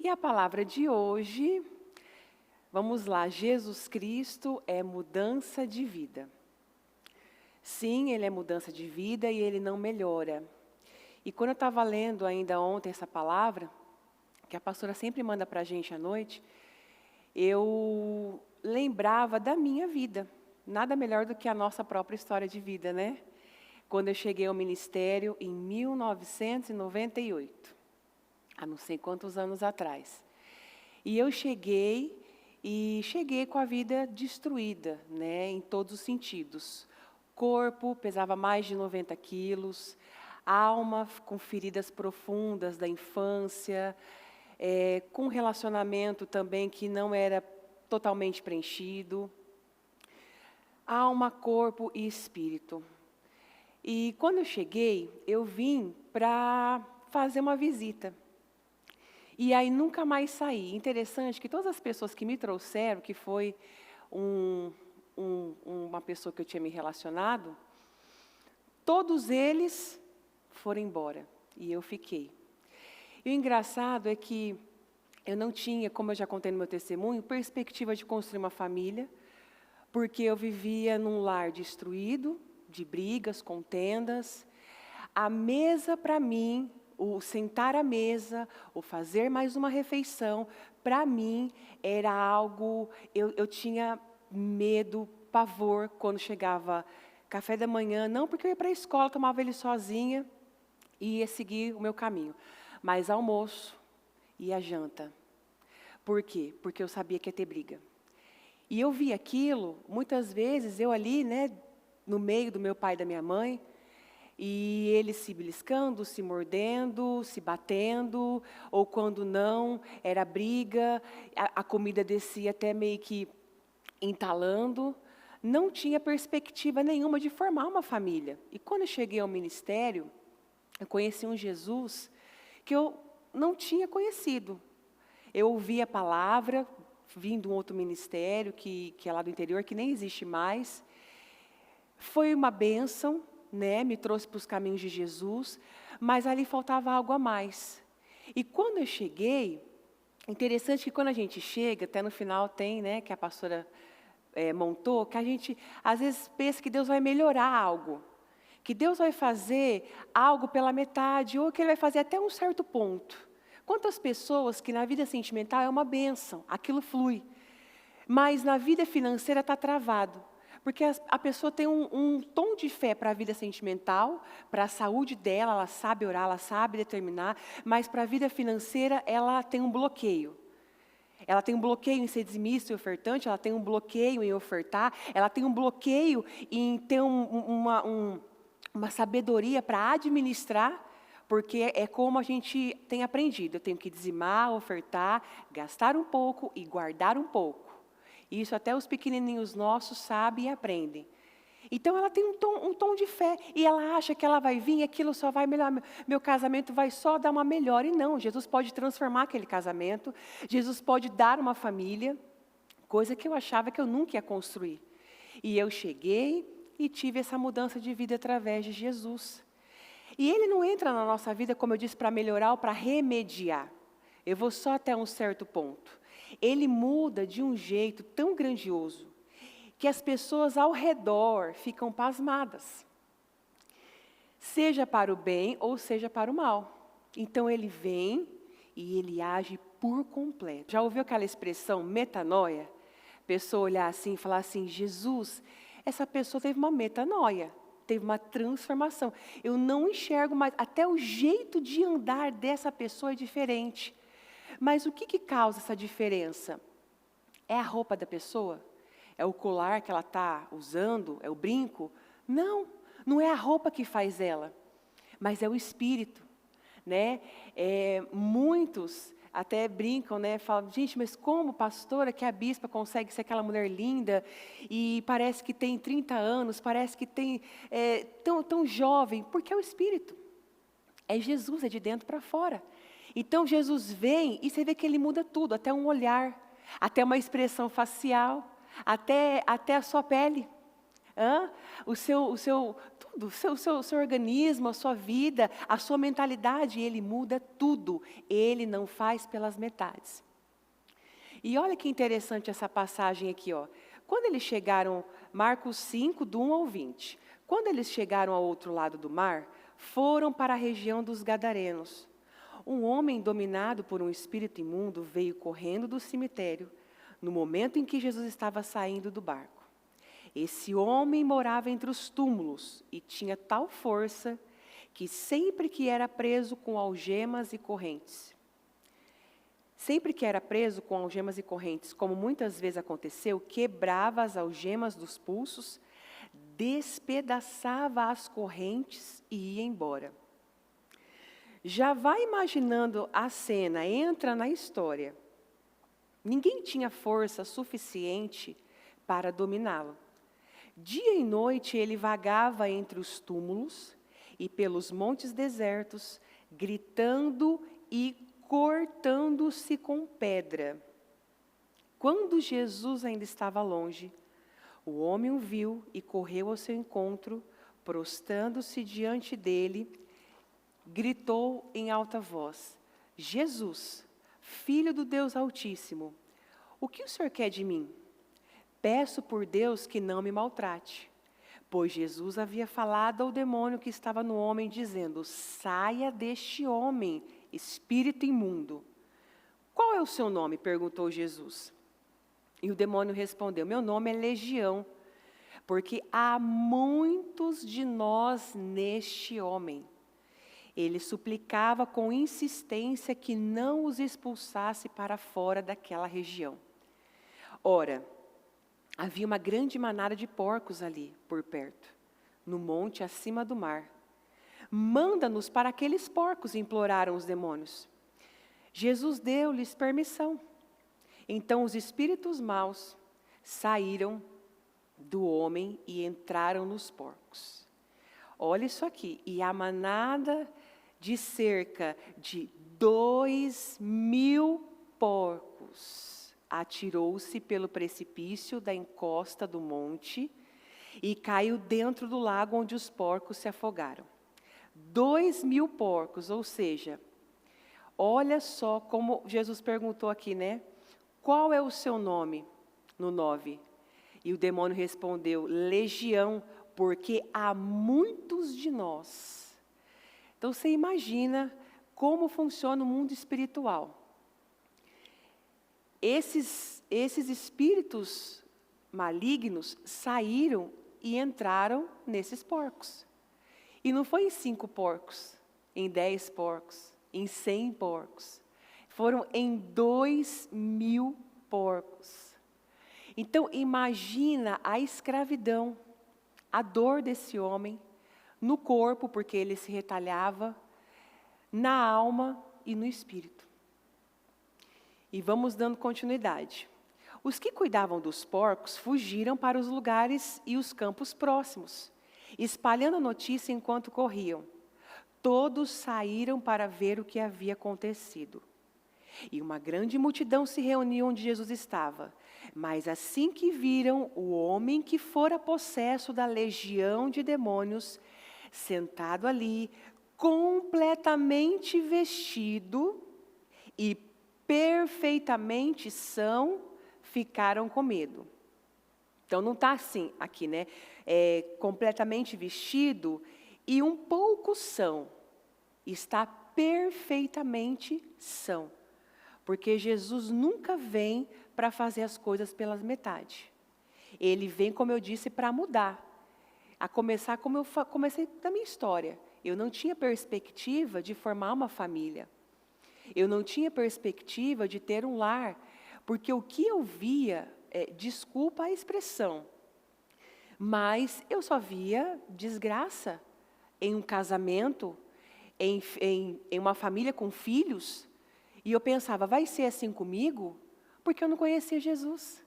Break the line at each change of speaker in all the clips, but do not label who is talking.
E a palavra de hoje, vamos lá, Jesus Cristo é mudança de vida. Sim, Ele é mudança de vida e Ele não melhora. E quando eu estava lendo ainda ontem essa palavra, que a pastora sempre manda para a gente à noite, eu lembrava da minha vida. Nada melhor do que a nossa própria história de vida, né? Quando eu cheguei ao ministério em 1998, há não sei quantos anos atrás. E eu cheguei com a vida destruída, né, em todos os sentidos. Corpo pesava mais de 90 quilos, alma com feridas profundas da infância, com relacionamento também que não era totalmente preenchido. Alma, corpo e espírito. E quando eu cheguei, eu vim para fazer uma visita. E aí nunca mais saí. Interessante que todas as pessoas que me trouxeram, que foi uma pessoa que eu tinha me relacionado, todos eles foram embora e eu fiquei. E o engraçado é que eu não tinha, como eu já contei no meu testemunho, perspectiva de construir uma família, porque eu vivia num lar destruído, de brigas, contendas. A mesa para mim, o sentar à mesa, o fazer mais uma refeição, para mim era algo, eu tinha medo, pavor, quando chegava café da manhã, não porque eu ia para a escola, tomava ele sozinha e ia seguir o meu caminho, mas almoço e a janta. Por quê? Porque eu sabia que ia ter briga. E eu vi aquilo, muitas vezes, eu ali, né, no meio do meu pai e da minha mãe, e eles se beliscando, se mordendo, se batendo, ou quando não, era briga, a comida descia até meio que entalando. Não tinha perspectiva nenhuma de formar uma família. E quando eu cheguei ao ministério, eu conheci um Jesus que eu não tinha conhecido. Eu ouvi a palavra, vim de um outro ministério, que é lá do interior, que nem existe mais. Foi uma bênção, né? Me trouxe para os caminhos de Jesus, mas ali faltava algo a mais. E quando eu cheguei, interessante que quando a gente chega, até no final tem, né, que a pastora montou, que a gente às vezes pensa que Deus vai melhorar algo, que Deus vai fazer algo pela metade, ou que Ele vai fazer até um certo ponto. Quantas pessoas que na vida sentimental é uma bênção, aquilo flui, mas na vida financeira está travado. Porque a pessoa tem um tom de fé para a vida sentimental, para a saúde dela, ela sabe orar, ela sabe determinar, mas para a vida financeira ela tem um bloqueio. Ela tem um bloqueio em ser dizimista e ofertante, ela tem um bloqueio em ofertar, ela tem um bloqueio em ter uma sabedoria para administrar, porque é como a gente tem aprendido, eu tenho que dizimar, ofertar, gastar um pouco e guardar um pouco. Isso até os pequenininhos nossos sabem e aprendem. Então ela tem um tom de fé, e ela acha que ela vai vir e aquilo só vai melhorar, meu casamento vai só dar uma melhora. E não, Jesus pode transformar aquele casamento, Jesus pode dar uma família, coisa que eu achava que eu nunca ia construir. E eu cheguei e tive essa mudança de vida através de Jesus. E Ele não entra na nossa vida, como eu disse, para melhorar ou para remediar. Eu vou só até um certo ponto. Ele muda de um jeito tão grandioso, que as pessoas ao redor ficam pasmadas. Seja para o bem ou seja para o mal. Então Ele vem e Ele age por completo. Já ouviu aquela expressão metanoia? A pessoa olhar assim e falar assim, Jesus, essa pessoa teve uma metanoia. Teve uma transformação. Eu não enxergo mais, até o jeito de andar dessa pessoa é diferente. Mas o que causa essa diferença? É a roupa da pessoa? É o colar que ela está usando? É o brinco? Não, não é a roupa que faz ela, mas é o espírito, né? Muitos até brincam, né? Falam, gente, mas como pastora que a bispa consegue ser aquela mulher linda e parece que tem 30 anos, parece que tem tão jovem? Porque é o espírito, é Jesus, é de dentro para fora. Então Jesus vem e você vê que Ele muda tudo, até um olhar, até uma expressão facial, até a sua pele. Tudo, seu organismo, a sua vida, a sua mentalidade, Ele muda tudo. Ele não faz pelas metades. E olha que interessante essa passagem aqui, ó. Quando eles chegaram, Marcos 5, do 1 ao 20. Quando eles chegaram ao outro lado do mar, foram para a região dos Gadarenos. Um homem dominado por um espírito imundo veio correndo do cemitério no momento em que Jesus estava saindo do barco. Esse homem morava entre os túmulos e tinha tal força que sempre que era preso com algemas e correntes, como muitas vezes aconteceu, quebrava as algemas dos pulsos, despedaçava as correntes e ia embora. Já vai imaginando a cena, entra na história. Ninguém tinha força suficiente para dominá-lo. Dia e noite ele vagava entre os túmulos e pelos montes desertos, gritando e cortando-se com pedra. Quando Jesus ainda estava longe, o homem o viu e correu ao seu encontro, prostrando-se diante dele, gritou em alta voz: Jesus, Filho do Deus Altíssimo, o que o Senhor quer de mim? Peço por Deus que não me maltrate. Pois Jesus havia falado ao demônio que estava no homem, dizendo: saia deste homem, espírito imundo. Qual é o seu nome? Perguntou Jesus. E o demônio respondeu: meu nome é Legião, porque há muitos de nós neste homem. Ele suplicava com insistência que não os expulsasse para fora daquela região. Ora, havia uma grande manada de porcos ali, por perto, no monte acima do mar. Manda-nos para aqueles porcos, imploraram os demônios. Jesus deu-lhes permissão. Então os espíritos maus saíram do homem e entraram nos porcos. Olha isso aqui, e a manada de cerca de 2.000 porcos atirou-se pelo precipício da encosta do monte e caiu dentro do lago onde os porcos se afogaram. 2.000 porcos, ou seja, olha só como Jesus perguntou aqui, né? Qual é o seu nome? No 9. E o demônio respondeu: Legião, porque há muitos de nós. Então você imagina como funciona o mundo espiritual. Esses espíritos malignos saíram e entraram nesses porcos. E não foi em 5 porcos, em 10 porcos, em 100 porcos. Foram em 2.000 porcos. Então imagina a escravidão, a dor desse homem, no corpo, porque ele se retalhava, na alma e no espírito. E vamos dando continuidade. Os que cuidavam dos porcos fugiram para os lugares e os campos próximos, espalhando a notícia enquanto corriam. Todos saíram para ver o que havia acontecido. E uma grande multidão se reuniu onde Jesus estava. Mas assim que viram o homem que fora possesso da legião de demônios, sentado ali, completamente vestido e perfeitamente são, ficaram com medo. Então não está assim aqui, né? Completamente vestido e um pouco são. Está perfeitamente são. Porque Jesus nunca vem para fazer as coisas pelas metades. Ele vem, como eu disse, para mudar. A começar como eu comecei da minha história. Eu não tinha perspectiva de formar uma família. Eu não tinha perspectiva de ter um lar. Porque o que eu via, desculpa a expressão, mas eu só via desgraça em um casamento, em uma família com filhos. E eu pensava, vai ser assim comigo? Porque eu não conhecia Jesus.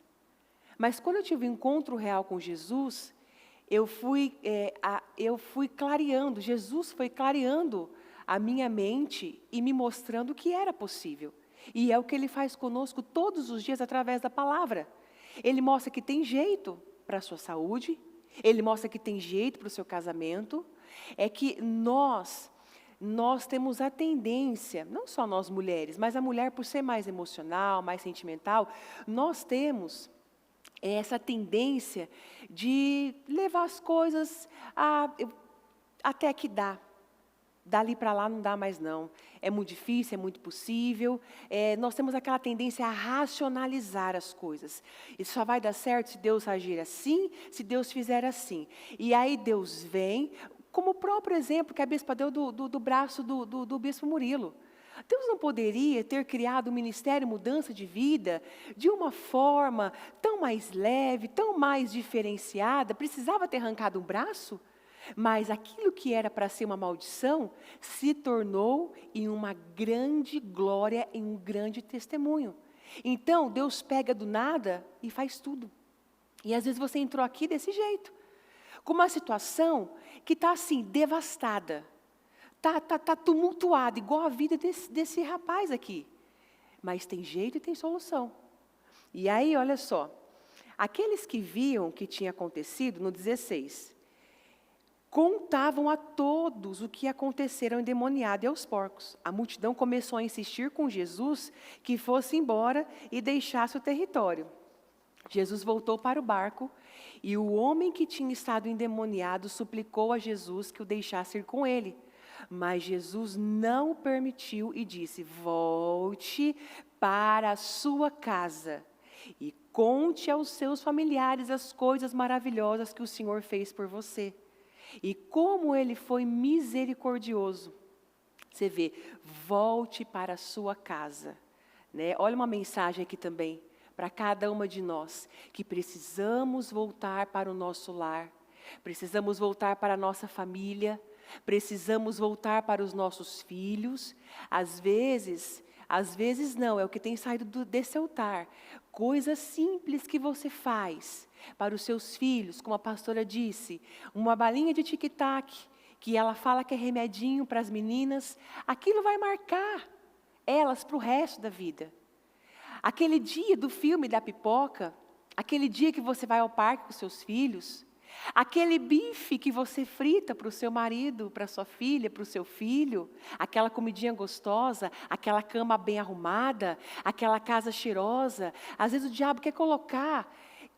Mas quando eu tive um encontro real com Jesus, eu fui clareando, Jesus foi clareando a minha mente e me mostrando que era possível. E é o que Ele faz conosco todos os dias através da palavra. Ele mostra que tem jeito para a sua saúde, Ele mostra que tem jeito para o seu casamento. É que nós temos a tendência, não só nós mulheres, mas a mulher por ser mais emocional, mais sentimental, nós temos essa tendência de levar as coisas até que dá. Dali para lá não dá mais não. É muito difícil, é muito possível. Nós temos aquela tendência a racionalizar as coisas. Isso só vai dar certo se Deus agir assim, se Deus fizer assim. E aí Deus vem, como o próprio exemplo que a bispa deu do braço do bispo Murilo. Deus não poderia ter criado o Ministério Mudança de Vida de uma forma tão mais leve, tão mais diferenciada? Precisava ter arrancado um braço? Mas aquilo que era para ser uma maldição, se tornou em uma grande glória, em um grande testemunho. Então, Deus pega do nada e faz tudo. E às vezes você entrou aqui desse jeito, com uma situação que está assim, devastada, está tumultuada, igual a vida desse rapaz aqui. Mas tem jeito e tem solução. E aí, olha só, aqueles que viam o que tinha acontecido, no 16... contavam a todos o que acontecera ao endemoniado e aos porcos. A multidão começou a insistir com Jesus que fosse embora e deixasse o território. Jesus voltou para o barco e o homem que tinha estado endemoniado suplicou a Jesus que o deixasse ir com ele. Mas Jesus não o permitiu e disse: volte para a sua casa e conte aos seus familiares as coisas maravilhosas que o Senhor fez por você. E como Ele foi misericordioso. Você vê, volte para a sua casa. Né? Olha uma mensagem aqui também, para cada uma de nós, que precisamos voltar para o nosso lar, precisamos voltar para a nossa família, precisamos voltar para os nossos filhos. Às vezes não, é o que tem saído desse altar. Coisas simples que você faz para os seus filhos, como a pastora disse, uma balinha de tic-tac, que ela fala que é remedinho para as meninas, aquilo vai marcar elas para o resto da vida. Aquele dia do filme da pipoca, aquele dia que você vai ao parque com seus filhos, aquele bife que você frita para o seu marido, para a sua filha, para o seu filho, aquela comidinha gostosa, aquela cama bem arrumada, aquela casa cheirosa. Às vezes o diabo quer colocar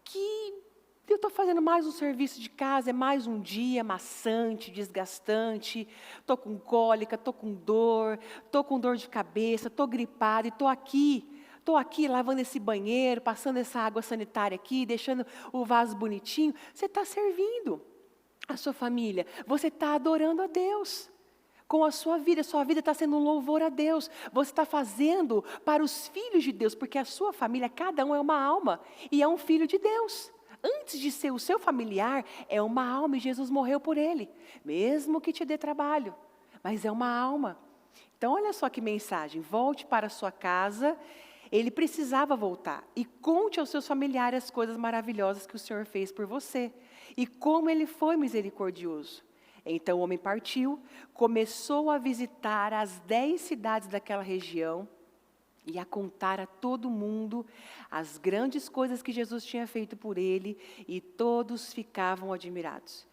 que eu estou fazendo mais um serviço de casa, é mais um dia maçante, desgastante, estou com cólica, estou com dor de cabeça, estou gripada e estou aqui lavando esse banheiro, passando essa água sanitária aqui, deixando o vaso bonitinho. Você está servindo a sua família, você está adorando a Deus com a sua vida está sendo um louvor a Deus. Você está fazendo para os filhos de Deus, porque a sua família, cada um é uma alma e é um filho de Deus. Antes de ser o seu familiar, é uma alma e Jesus morreu por ele, mesmo que te dê trabalho, mas é uma alma. Então olha só que mensagem, volte para a sua casa. Ele precisava voltar e conte aos seus familiares as coisas maravilhosas que o Senhor fez por você e como Ele foi misericordioso. Então o homem partiu, começou a visitar as 10 cidades daquela região e a contar a todo mundo as grandes coisas que Jesus tinha feito por ele, e todos ficavam admirados.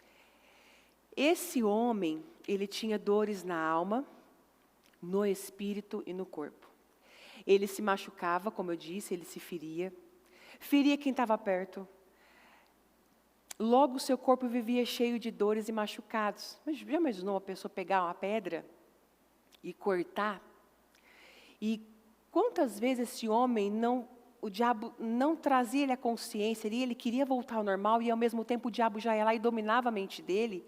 Esse homem, ele tinha dores na alma, no espírito e no corpo. Ele se machucava, como eu disse, ele se feria quem estava perto. Logo, o seu corpo vivia cheio de dores e machucados. Mas já imaginou uma pessoa pegar uma pedra e cortar? E quantas vezes esse homem, o diabo não trazia ele à consciência, ele queria voltar ao normal e ao mesmo tempo o diabo já ia lá e dominava a mente dele?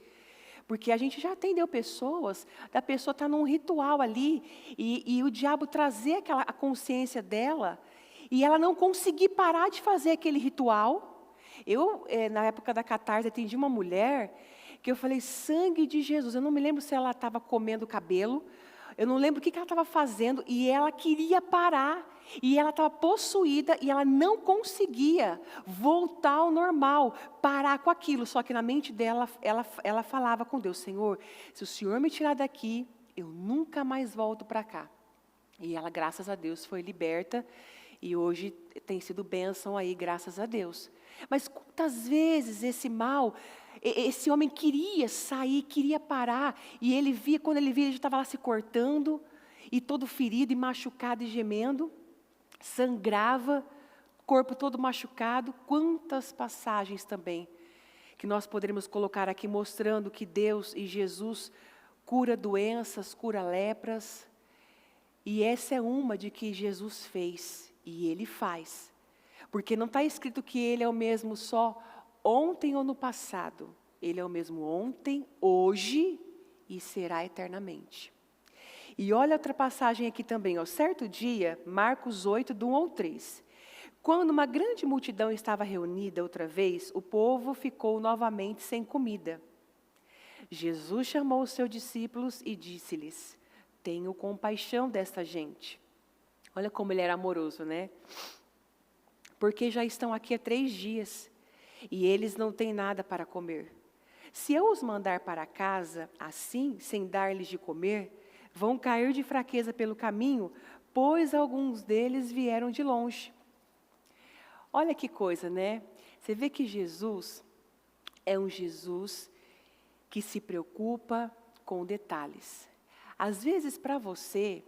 Porque a gente já atendeu pessoas, da pessoa estar num ritual ali, e o diabo trazer a consciência dela, e ela não conseguir parar de fazer aquele ritual. Eu, na época da catarse, atendi uma mulher, que eu falei, sangue de Jesus, eu não me lembro se ela estava comendo cabelo, eu não lembro o que ela estava fazendo, e ela queria parar, e ela estava possuída, e ela não conseguia voltar ao normal, parar com aquilo. Só que na mente dela, ela falava com Deus, Senhor, se o Senhor me tirar daqui, eu nunca mais volto para cá. E ela, graças a Deus, foi liberta, E hoje tem sido bênção aí, graças a Deus. Mas quantas vezes esse mal, esse homem queria sair, queria parar, e ele via, quando ele via, ele já estava lá se cortando, e todo ferido, e machucado, e gemendo, sangrava, corpo todo machucado. Quantas passagens também que nós poderíamos colocar aqui, mostrando que Deus e Jesus cura doenças, cura lepras. E essa é uma de que Jesus fez, e Ele faz. Porque não está escrito que Ele é o mesmo só ontem ou no passado. Ele é o mesmo ontem, hoje e será eternamente. E olha outra passagem aqui também, ó. Certo dia, Marcos 8, do 1 ao 3. Quando uma grande multidão estava reunida outra vez, o povo ficou novamente sem comida. Jesus chamou os seus discípulos e disse-lhes: tenho compaixão desta gente. Olha como ele era amoroso, né? Porque já estão aqui há 3 dias e eles não têm nada para comer. Se eu os mandar para casa assim, sem dar-lhes de comer, vão cair de fraqueza pelo caminho, pois alguns deles vieram de longe. Olha que coisa, né? Você vê que Jesus é um Jesus que se preocupa com detalhes. Às vezes, para você,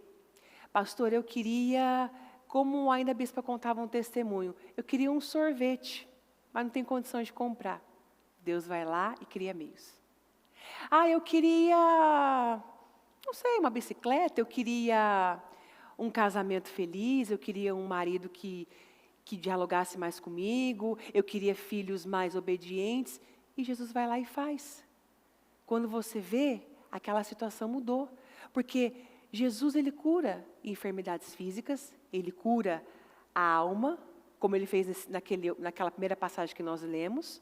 pastor, eu queria, como ainda a bispa contava um testemunho, eu queria um sorvete, mas não tem condição de comprar. Deus vai lá e cria meios. Eu queria, não sei, uma bicicleta, eu queria um casamento feliz, eu queria um marido que dialogasse mais comigo, eu queria filhos mais obedientes, e Jesus vai lá e faz. Quando você vê, aquela situação mudou, porque Jesus, ele cura enfermidades físicas, ele cura a alma, como ele fez naquela primeira passagem que nós lemos.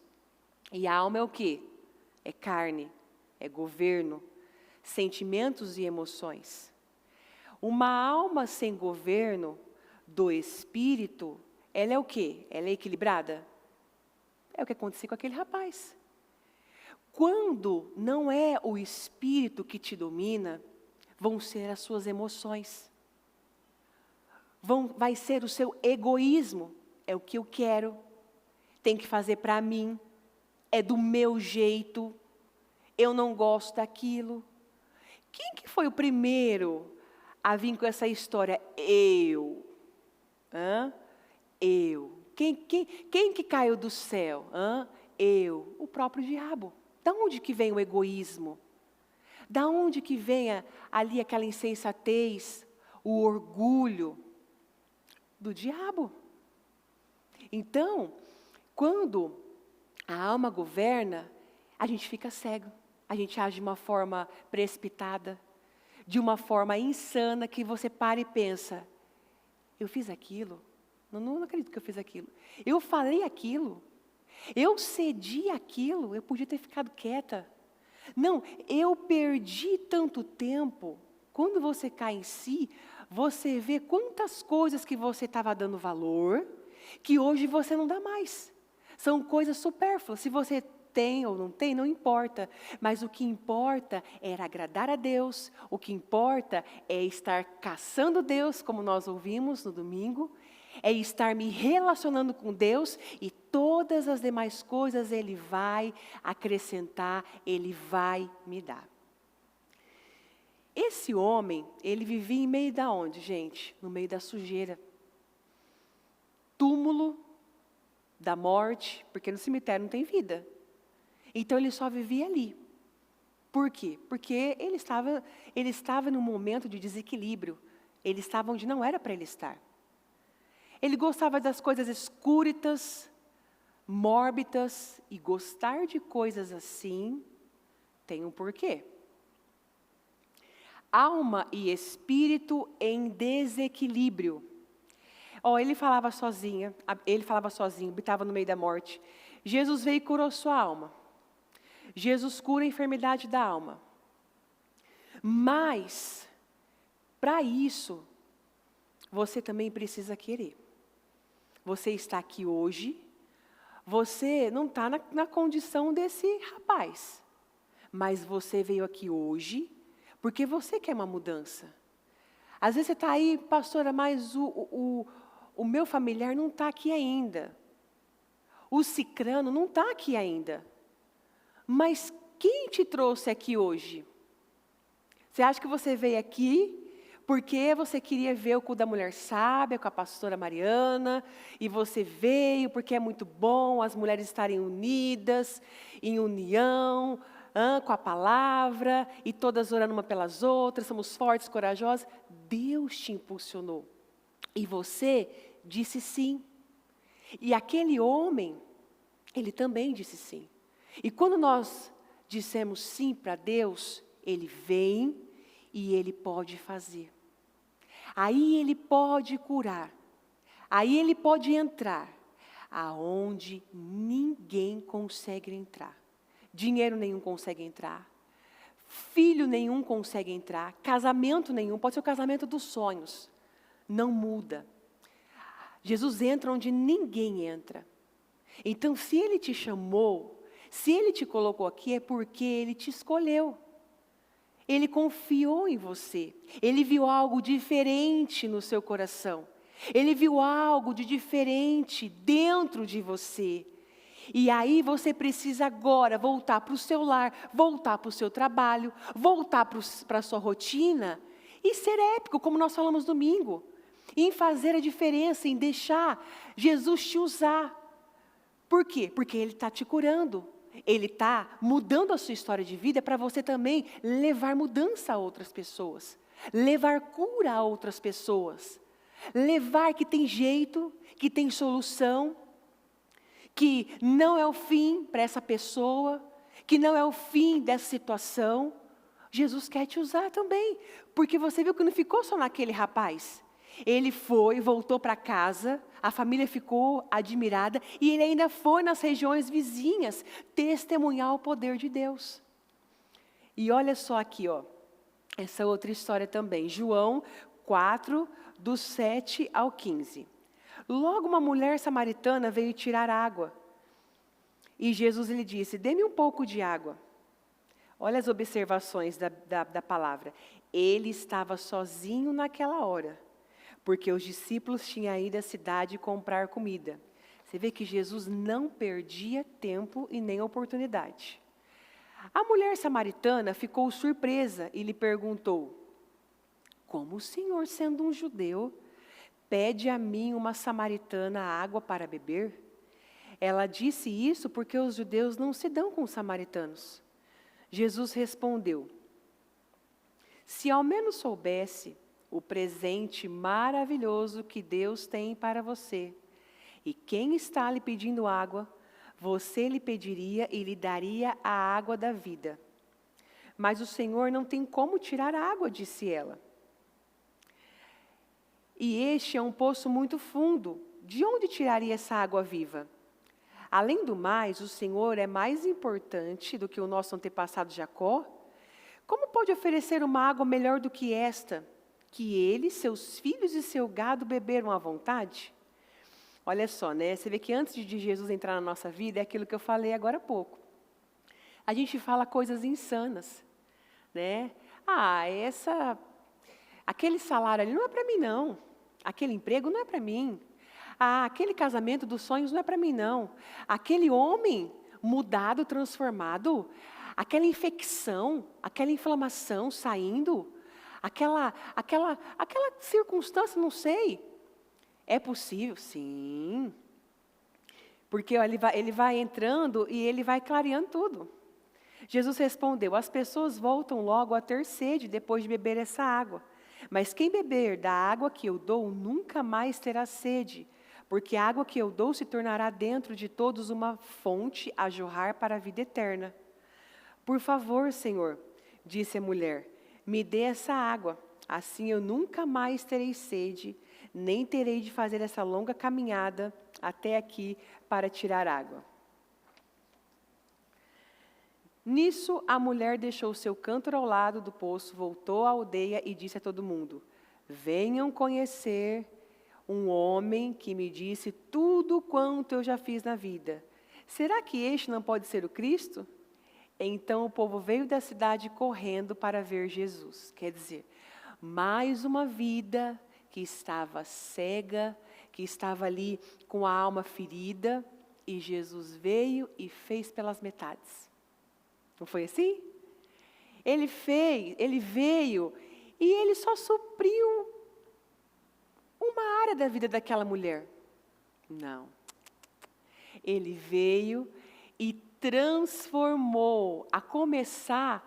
E a alma é o quê? É carne, é governo, sentimentos e emoções. Uma alma sem governo do espírito, ela é o quê? Ela é equilibrada? É o que aconteceu com aquele rapaz. Quando não é o espírito que te domina, vão ser as suas emoções. Vai ser o seu egoísmo. É o que eu quero. Tem que fazer para mim. É do meu jeito. Eu não gosto daquilo. Quem que foi o primeiro a vir com essa história? Eu. Eu. Quem que caiu do céu? Eu. O próprio diabo. Da onde que vem o egoísmo? Da onde que vem ali aquela insensatez, o orgulho? Do diabo. Então, quando a alma governa, a gente fica cego. A gente age de uma forma precipitada, de uma forma insana, que você para e pensa: eu fiz aquilo? Não acredito que eu fiz aquilo. Eu falei aquilo? Eu cedi aquilo? Eu podia ter ficado quieta. Não, eu perdi tanto tempo. Quando você cai em si, você vê quantas coisas que você estava dando valor, que hoje você não dá mais. São coisas supérfluas. Se você tem ou não tem, não importa. Mas o que importa é agradar a Deus. O que importa é estar caçando Deus, como nós ouvimos no domingo. É estar me relacionando com Deus, e todas as demais coisas Ele vai acrescentar, Ele vai me dar. Esse homem, ele vivia em meio da onde, gente? No meio da sujeira. Túmulo da morte, porque no cemitério não tem vida. Então ele só vivia ali. Por quê? Porque ele estava num momento de desequilíbrio. Ele estava onde não era para ele estar. Ele gostava das coisas escúritas, mórbidas, e gostar de coisas assim tem um porquê. Alma e espírito em desequilíbrio. Ele falava sozinho, habitava no meio da morte. Jesus veio e curou sua alma. Jesus cura a enfermidade da alma. Mas, para isso, você também precisa querer. Você está aqui hoje, você não está na condição desse rapaz, mas você veio aqui hoje porque você quer uma mudança. Às vezes você está aí, pastora, mas o o meu familiar não está aqui ainda. O cicrano não está aqui ainda. Mas quem te trouxe aqui hoje? Você acha que você veio aqui porque você queria ver o culto da mulher sábia com a pastora Mariana, e você veio porque é muito bom as mulheres estarem unidas, em união, com a palavra, e todas orando uma pelas outras, somos fortes, corajosas. Deus te impulsionou. E você disse sim. E aquele homem, ele também disse sim. E quando nós dissemos sim para Deus, Ele vem e Ele pode fazer. Aí Ele pode curar. Aí Ele pode entrar aonde ninguém consegue entrar. Dinheiro nenhum consegue entrar. Filho nenhum consegue entrar. Casamento nenhum. Pode ser o casamento dos sonhos. Não muda. Jesus entra onde ninguém entra. Então, se Ele te chamou, se Ele te colocou aqui, é porque Ele te escolheu. Ele confiou em você. Ele viu algo diferente no seu coração. Ele viu algo de diferente dentro de você. E aí você precisa agora voltar para o seu lar, voltar para o seu trabalho, voltar para a sua rotina e ser épico, como nós falamos domingo. Em fazer a diferença, em deixar Jesus te usar. Por quê? Porque Ele está te curando. Ele está mudando a sua história de vida para você também levar mudança a outras pessoas. Levar cura a outras pessoas. Levar que tem jeito, que tem solução. Que não é o fim para essa pessoa. Que não é o fim dessa situação. Jesus quer te usar também. Porque você viu que não ficou só naquele rapaz. Ele foi, voltou para casa, a família ficou admirada e ele ainda foi nas regiões vizinhas testemunhar o poder de Deus. E olha só aqui, ó, essa outra história também, João 4, do 7 ao 15. Logo uma mulher samaritana veio tirar água e Jesus lhe disse, dê-me um pouco de água. Olha as observações da palavra. Ele estava sozinho naquela hora. Porque os discípulos tinham ido à cidade comprar comida. Você vê que Jesus não perdia tempo e nem oportunidade. A mulher samaritana ficou surpresa e lhe perguntou, como o Senhor, sendo um judeu, pede a mim, uma samaritana, água para beber? Ela disse isso porque os judeus não se dão com os samaritanos. Jesus respondeu, se ao menos soubesse o presente maravilhoso que Deus tem para você. E quem está lhe pedindo água, você lhe pediria e lhe daria a água da vida. Mas o Senhor não tem como tirar água, disse ela. E este é um poço muito fundo. De onde tiraria essa água viva? Além do mais, o Senhor é mais importante do que o nosso antepassado Jacó. Como pode oferecer uma água melhor do que esta? Que ele, seus filhos e seu gado beberam à vontade? Olha só, né? Você vê que antes de Jesus entrar na nossa vida, é aquilo que eu falei agora há pouco. A gente fala coisas insanas, né? Aquele salário ali não é para mim, não. Aquele emprego não é para mim. Aquele casamento dos sonhos não é para mim, não. Aquele homem mudado, transformado, aquela infecção, aquela inflamação saindo, aquela circunstância, não sei. É possível? Sim. Porque ele vai entrando e ele vai clareando tudo. Jesus respondeu, as pessoas voltam logo a ter sede depois de beber essa água. Mas quem beber da água que eu dou nunca mais terá sede, porque a água que eu dou se tornará dentro de todos uma fonte a jorrar para a vida eterna. Por favor, Senhor, disse a mulher, me dê essa água, assim eu nunca mais terei sede, nem terei de fazer essa longa caminhada até aqui para tirar água. Nisso, a mulher deixou seu cântaro ao lado do poço, voltou à aldeia e disse a todo mundo, venham conhecer um homem que me disse tudo quanto eu já fiz na vida. Será que este não pode ser o Cristo? Então o povo veio da cidade correndo para ver Jesus. Quer dizer, mais uma vida que estava cega, que estava ali com a alma ferida, e Jesus veio e fez pelas metades. Não foi assim? Ele veio e ele só supriu uma área da vida daquela mulher. Não. Ele veio e transformou, a começar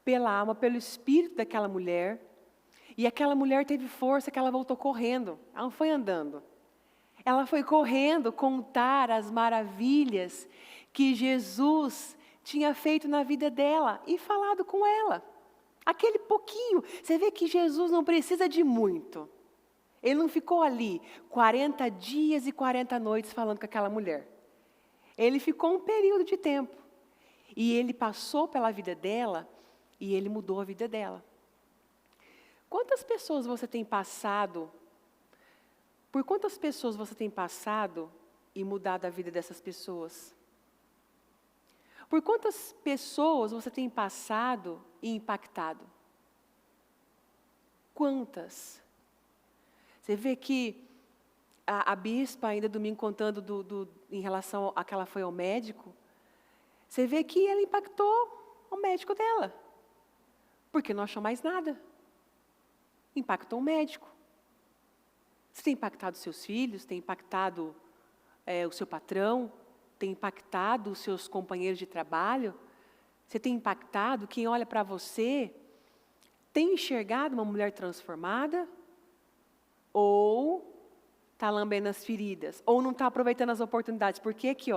pela alma, pelo espírito daquela mulher. E aquela mulher teve força que ela voltou correndo. Ela não foi andando. Ela foi correndo contar as maravilhas que Jesus tinha feito na vida dela e falado com ela. Aquele pouquinho. Você vê que Jesus não precisa de muito. Ele não ficou ali 40 dias e 40 noites falando com aquela mulher. Ele ficou um período de tempo. E ele passou pela vida dela e ele mudou a vida dela. Quantas pessoas você tem passado? Por quantas pessoas você tem passado e mudado a vida dessas pessoas? Por quantas pessoas você tem passado e impactado? Quantas? Você vê que a bispa, ainda domingo, contando em relação a que ela foi ao médico, você vê que ela impactou o médico dela. Porque não achou mais nada. Impactou o médico. Você tem impactado seus filhos, tem impactado o seu patrão, tem impactado os seus companheiros de trabalho, você tem impactado quem olha para você, tem enxergado uma mulher transformada, ou está lambendo as feridas, ou não está aproveitando as oportunidades. Porque aqui,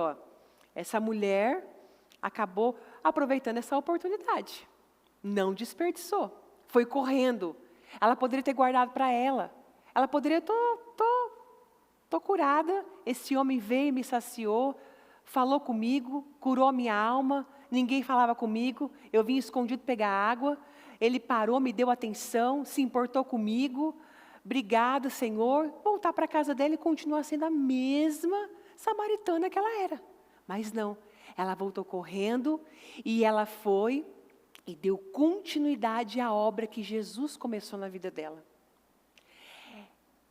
essa mulher acabou aproveitando essa oportunidade, não desperdiçou, foi correndo. Ela poderia ter guardado para ela. Ela poderia, tô curada, esse homem veio, me saciou, falou comigo, curou minha alma, ninguém falava comigo, eu vim escondido pegar água, ele parou, me deu atenção, se importou comigo, obrigada, Senhor. Voltar para a casa dela e continuar sendo a mesma samaritana que ela era. Mas não, ela voltou correndo e ela foi e deu continuidade à obra que Jesus começou na vida dela.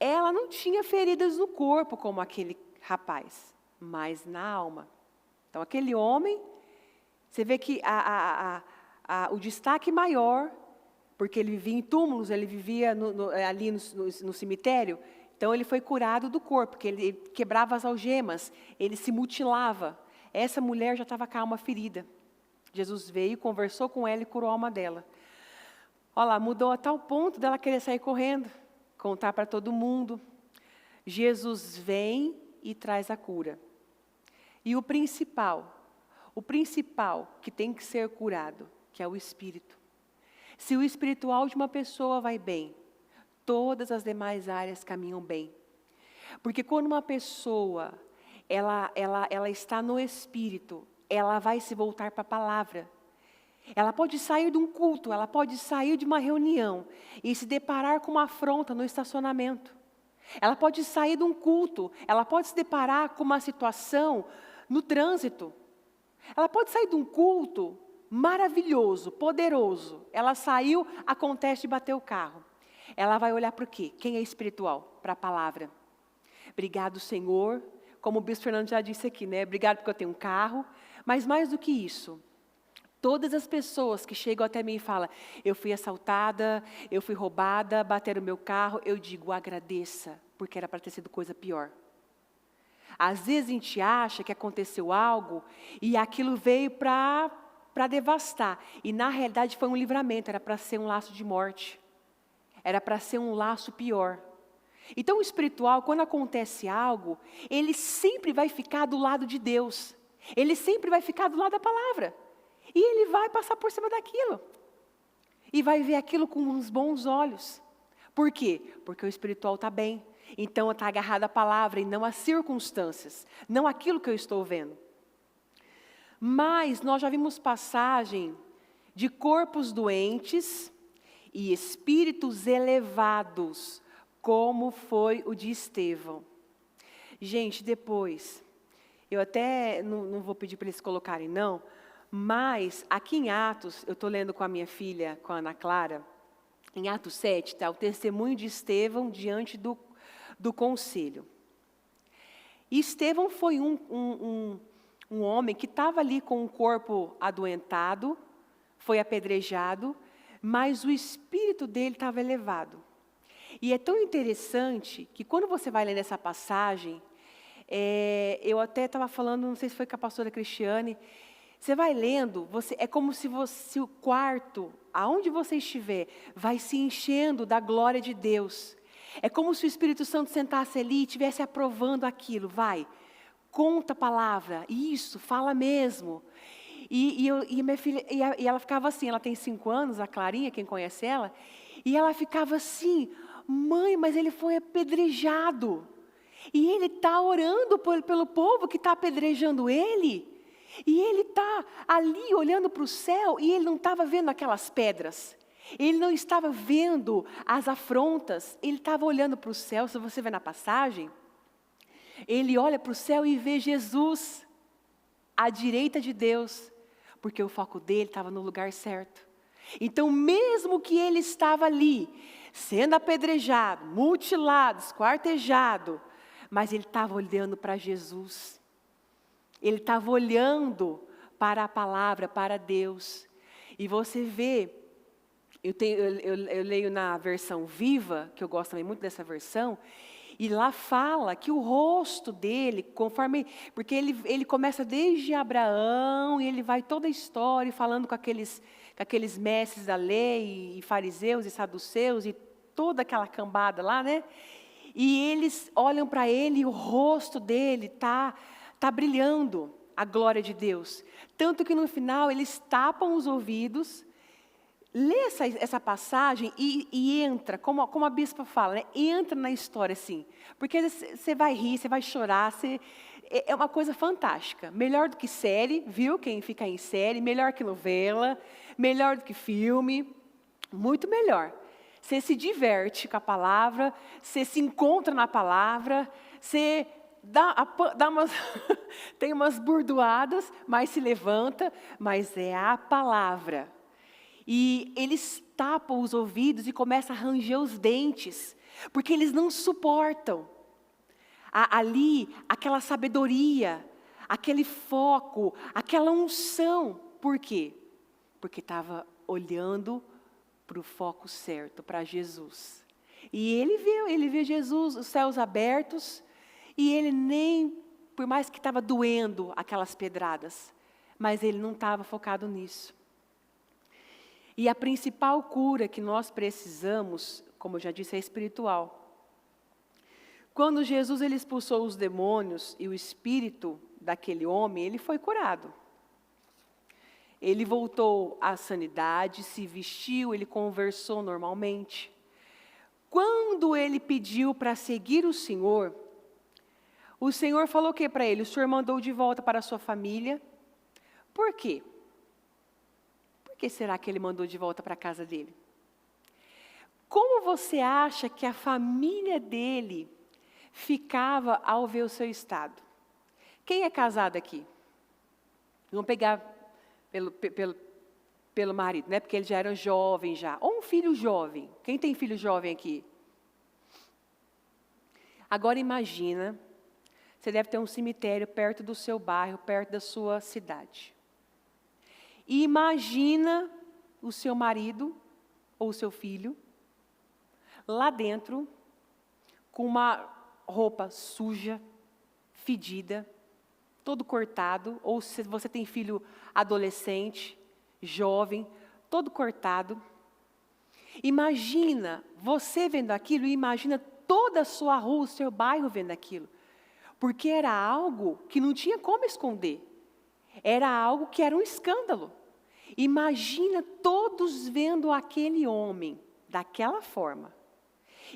Ela não tinha feridas no corpo como aquele rapaz, mas na alma. Então aquele homem, você vê que o destaque maior, porque ele vivia em túmulos, ele vivia ali no cemitério, então ele foi curado do corpo, porque ele quebrava as algemas, ele se mutilava. Essa mulher já estava com a alma ferida. Jesus veio, conversou com ela e curou a alma dela. Olha lá, mudou a tal ponto dela querer sair correndo, contar para todo mundo. Jesus vem e traz a cura. E o principal que tem que ser curado, que é o espírito. Se o espiritual de uma pessoa vai bem, todas as demais áreas caminham bem. Porque quando uma pessoa, ela está no espírito, ela vai se voltar para a palavra. Ela pode sair de um culto, ela pode sair de uma reunião e se deparar com uma afronta no estacionamento. Ela pode sair de um culto, ela pode se deparar com uma situação no trânsito. Ela pode sair de um culto maravilhoso, poderoso. Ela saiu, acontece de bater o carro. Ela vai olhar para o quê? Quem é espiritual? Para a palavra. Obrigado, Senhor. Como o bispo Fernando já disse aqui, né? Obrigado porque eu tenho um carro. Mas mais do que isso, todas as pessoas que chegam até mim e falam, eu fui assaltada, eu fui roubada, bateram o meu carro, eu digo, agradeça, porque era para ter sido coisa pior. Às vezes a gente acha que aconteceu algo e aquilo veio para devastar. E na realidade foi um livramento, era para ser um laço de morte. Era para ser um laço pior. Então o espiritual, quando acontece algo, ele sempre vai ficar do lado de Deus. Ele sempre vai ficar do lado da palavra. E ele vai passar por cima daquilo. E vai ver aquilo com uns bons olhos. Por quê? Porque o espiritual está bem. Então está agarrado à palavra e não às circunstâncias. Não aquilo que eu estou vendo. Mas nós já vimos passagem de corpos doentes e espíritos elevados, como foi o de Estevão. Gente, depois, eu até não vou pedir para eles colocarem não, mas aqui em Atos, eu estou lendo com a minha filha, com a Ana Clara, em Atos 7, está o testemunho de Estevão diante do conselho. E Estevão foi um homem que estava ali com o corpo adoentado, foi apedrejado, mas o espírito dele estava elevado. E é tão interessante que quando você vai lendo essa passagem, eu até estava falando, não sei se foi com a pastora Cristiane, você vai lendo, é como se o quarto, aonde você estiver, vai se enchendo da glória de Deus. É como se o Espírito Santo sentasse ali e estivesse aprovando aquilo. Vai, conta a palavra, isso, fala mesmo. E minha filha, e ela ficava assim, ela tem 5 anos, a Clarinha, quem conhece ela, e ela ficava assim, mãe, mas ele foi apedrejado. E ele está orando pelo povo que está apedrejando ele. E ele está ali olhando para o céu e ele não estava vendo aquelas pedras. Ele não estava vendo as afrontas. Ele estava olhando para o céu. Se você vê na passagem, ele olha para o céu e vê Jesus à direita de Deus. Porque o foco dele estava no lugar certo. Então, mesmo que ele estava ali, sendo apedrejado, mutilado, esquartejado, mas ele estava olhando para Jesus. Ele estava olhando para a palavra, para Deus. E você vê, eu leio na versão viva, que eu gosto também muito dessa versão, e lá fala que o rosto dele, porque ele começa desde Abraão, e ele vai toda a história, falando com aqueles mestres da lei, e fariseus e saduceus, e toda aquela cambada lá, né? E eles olham para ele, e o rosto dele está brilhando a glória de Deus. Tanto que no final eles tapam os ouvidos, lê essa passagem e entra, como a bispa fala, né? Entra na história assim. Porque você vai rir, você vai chorar, é uma coisa fantástica. Melhor do que série, viu? Quem fica em série, melhor que novela, melhor do que filme, muito melhor. Você se diverte com a palavra, você se encontra na palavra, você tem umas burdoadas, mas se levanta, mas é a palavra. E eles tapam os ouvidos e começam a ranger os dentes, porque eles não suportam. Ali, aquela sabedoria, aquele foco, aquela unção. Por quê? Porque estava olhando para o foco certo, para Jesus. E ele viu Jesus, os céus abertos, e ele nem, por mais que estava doendo aquelas pedradas, mas ele não estava focado nisso. E a principal cura que nós precisamos, como eu já disse, é espiritual. Quando Jesus ele expulsou os demônios e o espírito daquele homem, ele foi curado. Ele voltou à sanidade, se vestiu, ele conversou normalmente. Quando ele pediu para seguir o Senhor falou o que para ele? O Senhor mandou de volta para a sua família. Por quê? Por que será que ele mandou de volta para a casa dele? Como você acha que a família dele ficava ao ver o seu estado? Quem é casado aqui? Vamos pegar pelo marido, né? Porque ele já era jovem já. Ou um filho jovem. Quem tem filho jovem aqui? Agora imagina, você deve ter um cemitério perto do seu bairro, perto da sua cidade. E imagina o seu marido ou o seu filho lá dentro com uma roupa suja, fedida, todo cortado, ou se você tem filho adolescente, jovem, todo cortado. Imagina você vendo aquilo e imagina toda a sua rua, o seu bairro vendo aquilo. Porque era algo que não tinha como esconder. Era algo que era um escândalo. Imagina todos vendo aquele homem daquela forma.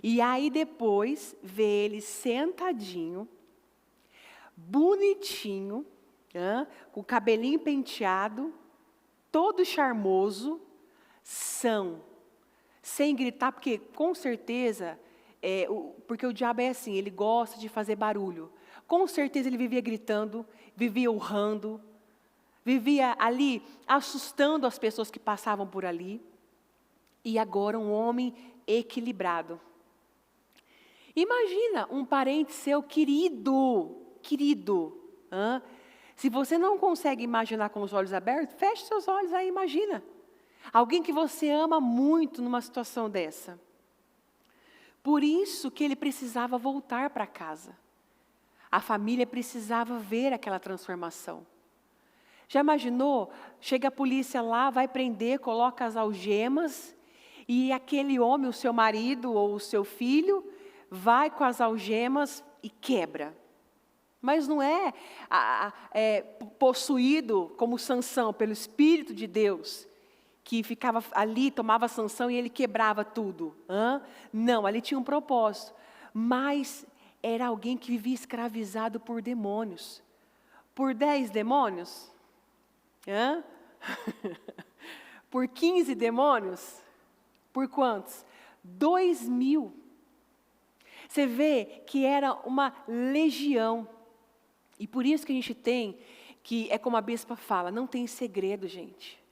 E aí depois vê ele sentadinho, bonitinho, com o cabelinho penteado, todo charmoso, sem gritar, porque com certeza, porque o diabo é assim, ele gosta de fazer barulho. Com certeza ele vivia gritando, vivia urrando, vivia ali assustando as pessoas que passavam por ali. E agora um homem equilibrado. Imagina um parente seu querido, querido, se você não consegue imaginar com os olhos abertos, feche seus olhos aí, imagina. Alguém que você ama muito numa situação dessa. Por isso que ele precisava voltar para casa. A família precisava ver aquela transformação. Já imaginou? Chega a polícia lá, vai prender, coloca as algemas, e aquele homem, o seu marido ou o seu filho, vai com as algemas e quebra. Mas não é possuído como Sansão pelo Espírito de Deus, que ficava ali, tomava Sansão e ele quebrava tudo. Não, ali tinha um propósito. Mas era alguém que vivia escravizado por demônios. Por 10 demônios? Por 15 demônios? Por quantos? 2.000. Você vê que era uma legião. E por isso que a gente tem, que é como a bispa fala, não tem segredo, gente.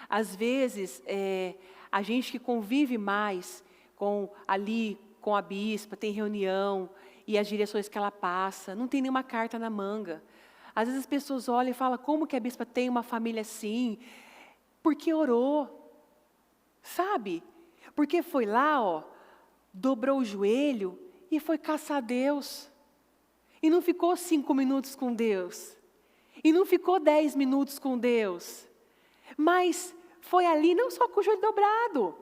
Às vezes, a gente que convive mais com a bispa, tem reunião, e as direções que ela passa, não tem nenhuma carta na manga. Às vezes as pessoas olham e falam, como que a bispa tem uma família assim? Porque orou, sabe? Porque foi lá, dobrou o joelho e foi caçar Deus. E não ficou 5 minutos com Deus. E não ficou 10 minutos com Deus. Mas foi ali não só com o joelho dobrado.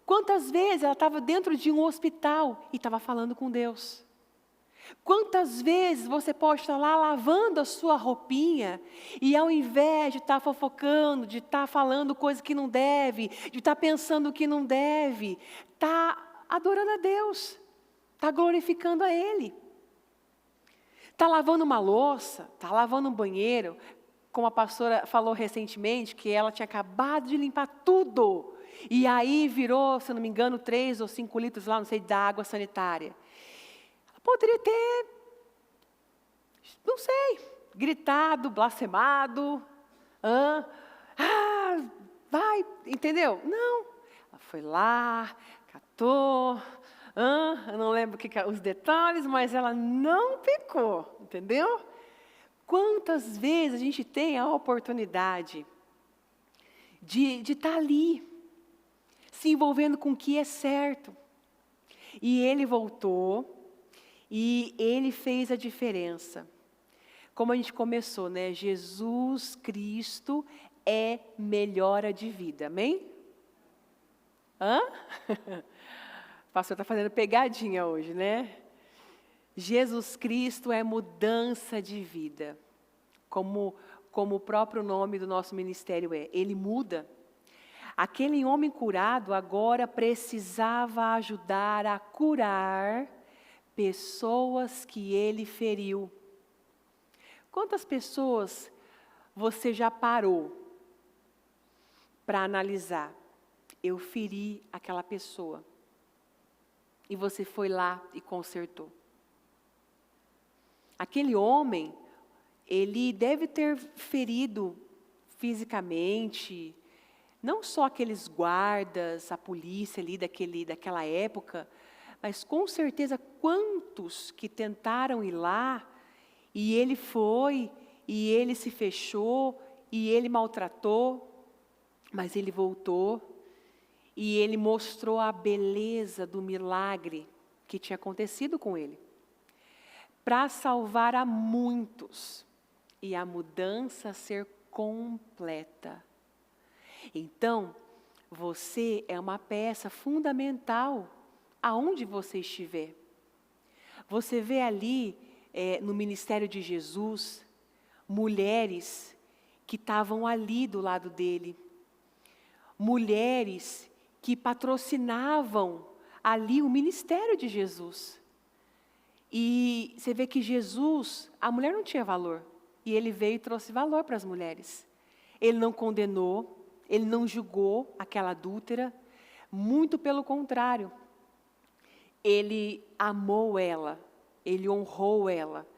Quantas vezes ela estava dentro de um hospital e estava falando com Deus? Quantas vezes você pode estar lá lavando a sua roupinha e ao invés de estar fofocando, de estar falando coisa que não deve, de estar pensando o que não deve, está adorando a Deus, está glorificando a Ele. Está lavando uma louça, está lavando um banheiro, como a pastora falou recentemente, que ela tinha acabado de limpar tudo. E aí virou, se não me engano, 3 ou 5 litros lá, não sei, da água sanitária. Ela poderia ter, não sei, gritado, blasfemado. Vai, entendeu? Não. Ela foi lá, catou. Eu não lembro os detalhes, mas ela não pecou, entendeu? Quantas vezes a gente tem a oportunidade de estar ali, se envolvendo com o que é certo. E ele voltou, e ele fez a diferença. Como a gente começou, né? Jesus Cristo é melhora de vida, amém? O pastor está fazendo pegadinha hoje, né? Jesus Cristo é mudança de vida. Como o próprio nome do nosso ministério é. Ele muda. Aquele homem curado agora precisava ajudar a curar pessoas que ele feriu. Quantas pessoas você já parou para analisar? Eu feri aquela pessoa. E você foi lá e consertou. Aquele homem, ele deve ter ferido fisicamente, não só aqueles guardas, a polícia ali daquela época, mas com certeza quantos que tentaram ir lá, e ele foi, e ele se fechou, e ele maltratou, mas ele voltou. E ele mostrou a beleza do milagre que tinha acontecido com ele. Para salvar a muitos. E a mudança ser completa. Então, você é uma peça fundamental aonde você estiver. Você vê ali, no ministério de Jesus, mulheres que estavam ali do lado dele. Mulheres que patrocinavam ali o ministério de Jesus. E você vê que Jesus, a mulher não tinha valor. E ele veio e trouxe valor para as mulheres. Ele não condenou, ele não julgou aquela adúltera. Muito pelo contrário. Ele amou ela, ele honrou ela.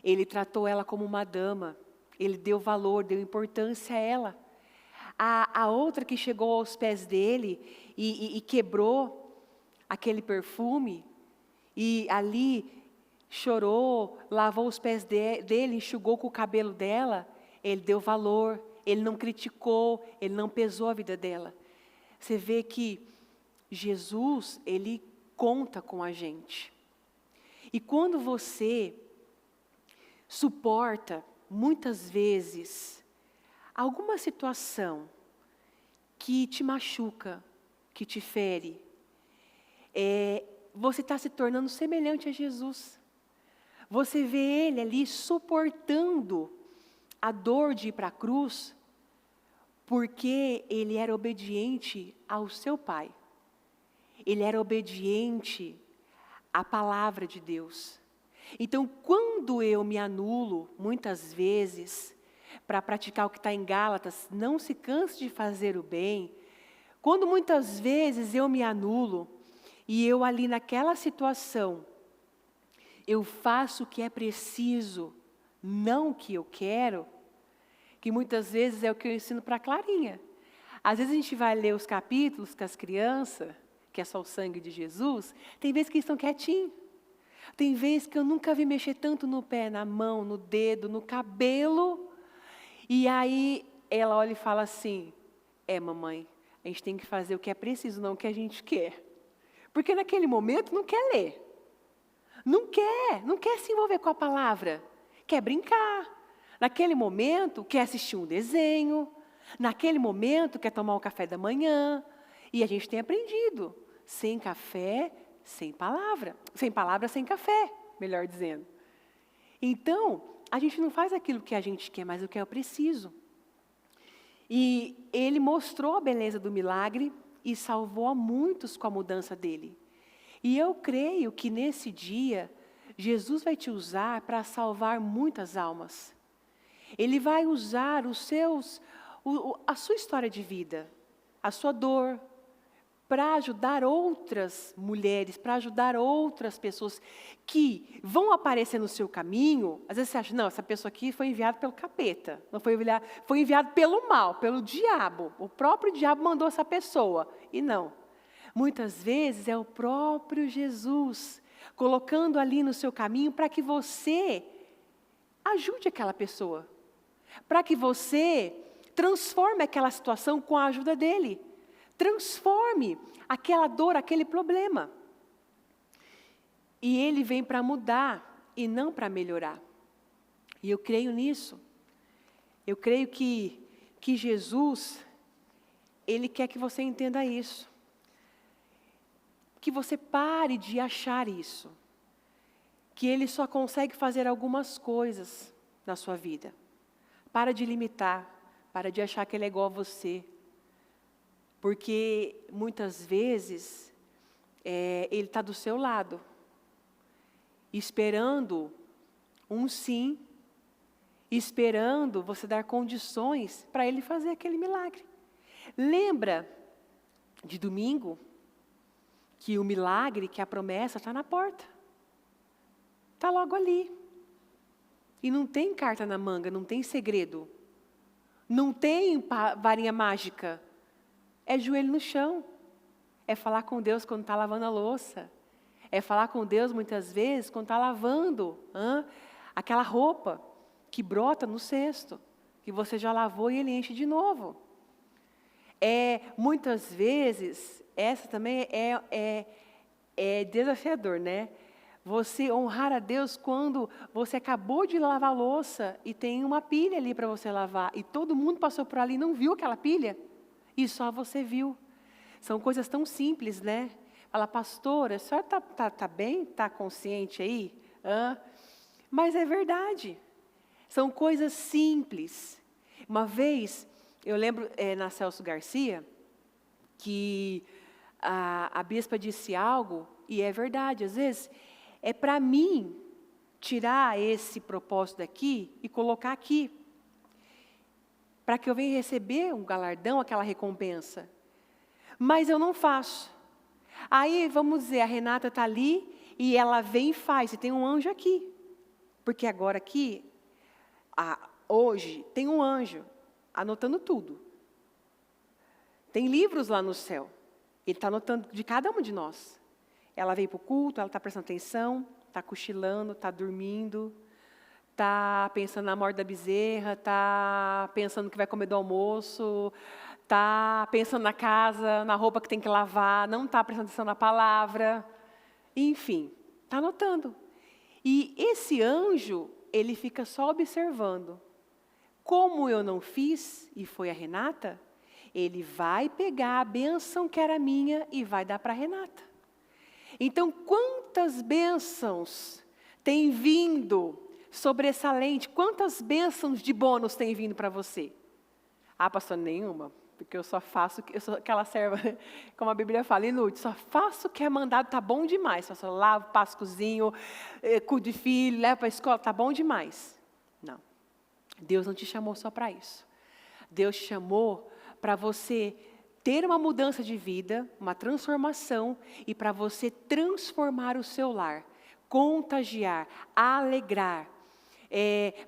Ele tratou ela como uma dama. Ele deu valor, deu importância a ela. A outra que chegou aos pés dele e quebrou aquele perfume, e ali chorou, lavou os pés dele, enxugou com o cabelo dela, ele deu valor, ele não criticou, ele não pesou a vida dela. Você vê que Jesus, ele conta com a gente. E quando você suporta, muitas vezes, alguma situação que te machuca, que te fere, você está se tornando semelhante a Jesus. Você vê ele ali suportando a dor de ir para a cruz, porque ele era obediente ao seu Pai. Ele era obediente à palavra de Deus. Então, quando eu me anulo, muitas vezes, para praticar o que está em Gálatas, não se canse de fazer o bem. Quando muitas vezes eu me anulo, e eu ali naquela situação, eu faço o que é preciso, não o que eu quero, que muitas vezes é o que eu ensino para a Clarinha. Às vezes a gente vai ler os capítulos com as crianças, que é só o sangue de Jesus, tem vezes que eles estão quietinhos. Tem vezes que eu nunca vi mexer tanto no pé, na mão, no dedo, no cabelo. E aí ela olha e fala assim, mamãe, a gente tem que fazer o que é preciso, não o que a gente quer. Porque naquele momento não quer ler. Não quer se envolver com a palavra. Quer brincar. Naquele momento quer assistir um desenho. Naquele momento quer tomar um café da manhã. E a gente tem aprendido, sem café, sem palavra. Sem palavra, sem café, melhor dizendo. Então, a gente não faz aquilo que a gente quer, mas o que é preciso. E ele mostrou a beleza do milagre e salvou a muitos com a mudança dele. E eu creio que nesse dia, Jesus vai te usar para salvar muitas almas. Ele vai usar a sua história de vida, a sua dor, para ajudar outras mulheres, para ajudar outras pessoas que vão aparecer no seu caminho. Às vezes você acha, não, essa pessoa aqui foi enviada pelo capeta, não foi enviada pelo mal, pelo diabo. O próprio diabo mandou essa pessoa. E não. Muitas vezes é o próprio Jesus colocando ali no seu caminho para que você ajude aquela pessoa, para que você transforme aquela situação com a ajuda dele. Transforme aquela dor, aquele problema. E ele vem para mudar e não para melhorar. E eu creio nisso. Eu creio que Jesus, ele quer que você entenda isso. Que você pare de achar isso. Que ele só consegue fazer algumas coisas na sua vida. Para de limitar, para de achar que ele é igual a você. Porque muitas vezes ele está do seu lado, esperando um sim, esperando você dar condições para ele fazer aquele milagre. Lembra de domingo que o milagre, que a promessa está na porta, está logo ali. E não tem carta na manga, não tem segredo, não tem varinha mágica. É joelho no chão, é falar com Deus quando está lavando a louça, é falar com Deus muitas vezes quando está lavando aquela roupa que brota no cesto, que você já lavou e ele enche de novo. Muitas vezes, essa também é desafiador, né? Você honrar a Deus quando você acabou de lavar a louça e tem uma pilha ali para você lavar, e todo mundo passou por ali e não viu aquela pilha. E só você viu. São coisas tão simples, né? Fala, pastora, a senhora está bem? Está consciente aí? Mas é verdade. São coisas simples. Uma vez, eu lembro na Celso Garcia, que a bispa disse algo, e é verdade, às vezes, é para mim tirar esse propósito daqui e colocar aqui. Para que eu venha receber um galardão, aquela recompensa. Mas eu não faço. Aí, vamos dizer, a Renata está ali e ela vem e faz. E tem um anjo aqui. Porque agora aqui, hoje, tem um anjo anotando tudo. Tem livros lá no céu. Ele está anotando de cada um de nós. Ela veio para o culto, ela está prestando atenção. está cochilando, está dormindo, está pensando na morte da bezerra, está pensando que vai comer do almoço, está pensando na casa, na roupa que tem que lavar, não está prestando atenção na palavra, enfim, está anotando. E esse anjo, ele fica só observando. Como eu não fiz, e foi a Renata, ele vai pegar a bênção que era minha e vai dar para a Renata. Então, quantas bênçãos têm vindo sobressalente? Quantas bênçãos de bônus têm vindo para você? Ah, pastor, nenhuma, porque eu sou aquela serva, como a Bíblia fala, inútil, só faço o que é mandado, tá bom demais. Só lavo, passo, cozinho, cuido de filho, levo para a escola, tá bom demais. Não, Deus não te chamou só para isso. Deus te chamou para você ter uma mudança de vida, uma transformação, e para você transformar o seu lar, contagiar, alegrar,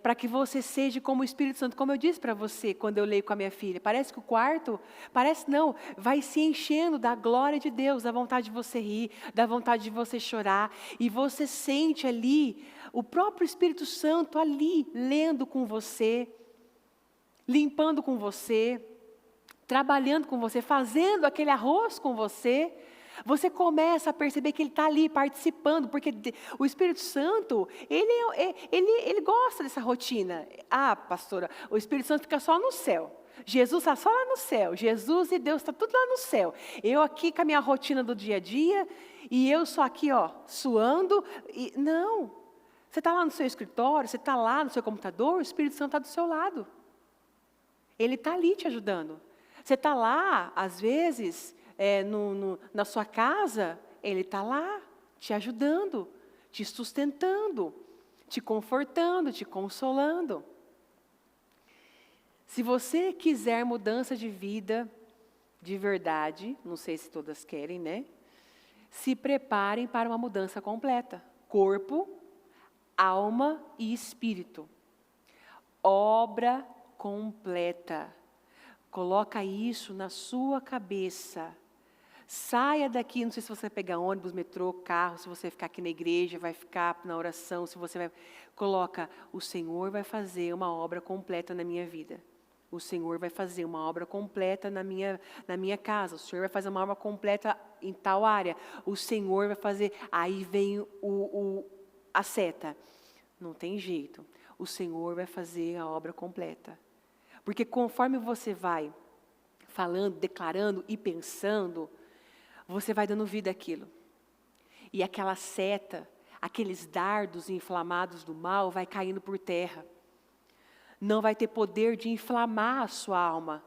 para que você seja como o Espírito Santo. Como eu disse para você, quando eu leio com a minha filha, parece que o quarto, parece não, vai se enchendo da glória de Deus, da vontade de você rir, da vontade de você chorar, e você sente ali, o próprio Espírito Santo ali, lendo com você, limpando com você, trabalhando com você, fazendo aquele arroz com você, você começa a perceber que Ele está ali participando, porque o Espírito Santo, ele gosta dessa rotina. Ah, pastora, o Espírito Santo fica só no céu. Jesus está só lá no céu. Jesus e Deus está tudo lá no céu. Eu aqui com a minha rotina do dia a dia, e eu só aqui, suando. Não, você está lá no seu escritório, você está lá no seu computador, o Espírito Santo está do seu lado. Ele está ali te ajudando. Você está lá, às vezes, na sua casa, Ele está lá, te ajudando, te sustentando, te confortando, te consolando. Se você quiser mudança de vida, de verdade, não sei se todas querem, né? Se preparem para uma mudança completa. Corpo, alma e espírito. Obra completa. Coloca isso na sua cabeça. Saia daqui, não sei se você vai pegar ônibus, metrô, carro, se você ficar aqui na igreja, vai ficar na oração, se você vai... Coloca, o Senhor vai fazer uma obra completa na minha vida. O Senhor vai fazer uma obra completa na minha casa. O Senhor vai fazer uma obra completa em tal área. O Senhor vai fazer... Aí vem a seta. Não tem jeito. O Senhor vai fazer a obra completa. Porque conforme você vai falando, declarando e pensando, você vai dando vida àquilo. E aquela seta, aqueles dardos inflamados do mal vai caindo por terra. Não vai ter poder de inflamar a sua alma.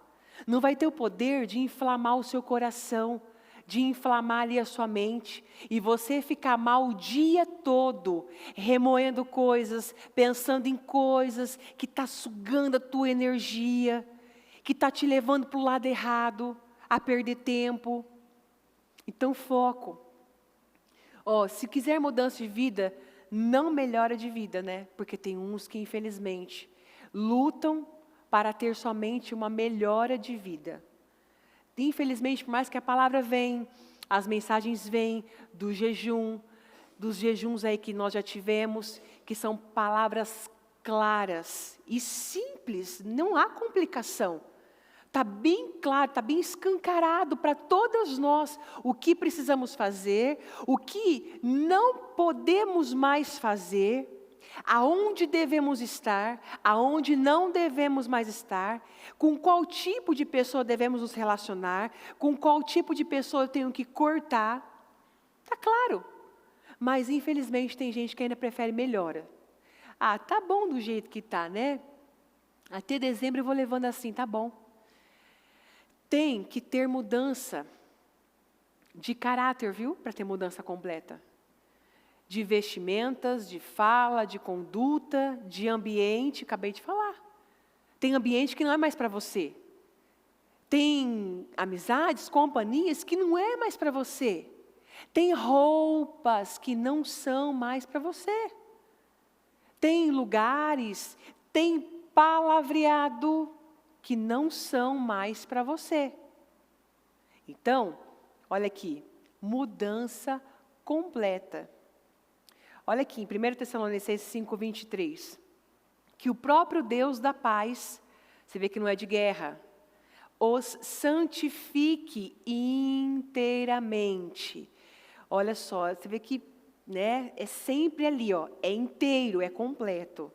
Não vai ter o poder de inflamar o seu coração, de inflamar ali a sua mente, e você ficar mal o dia todo, remoendo coisas, pensando em coisas que está sugando a tua energia, que está te levando para o lado errado, a perder tempo. Então foco. Se quiser mudança de vida, não melhora de vida, né? Porque tem uns que infelizmente lutam para ter somente uma melhora de vida. Infelizmente, por mais que a palavra venha, as mensagens vêm do jejum, dos jejuns aí que nós já tivemos, que são palavras claras e simples, não há complicação. Está bem claro, está bem escancarado para todas nós o que precisamos fazer, o que não podemos mais fazer, aonde devemos estar, aonde não devemos mais estar, com qual tipo de pessoa devemos nos relacionar, com qual tipo de pessoa eu tenho que cortar. Está claro. Mas infelizmente tem gente que ainda prefere melhora. Tá bom do jeito que está, né? Até dezembro eu vou levando assim, tá bom. Tem que ter mudança de caráter, viu? Para ter mudança completa. De vestimentas, de fala, de conduta, de ambiente, acabei de falar. Tem ambiente que não é mais para você. Tem amizades, companhias que não é mais para você. Tem roupas que não são mais para você. Tem lugares, tem palavreado que não são mais para você. Então, olha aqui, mudança completa. Olha aqui, em 1 Tessalonicenses 5:23. Que o próprio Deus da paz, você vê que não é de guerra, os santifique inteiramente. Olha só, você vê que, né, é sempre ali, ó, é inteiro, é completo.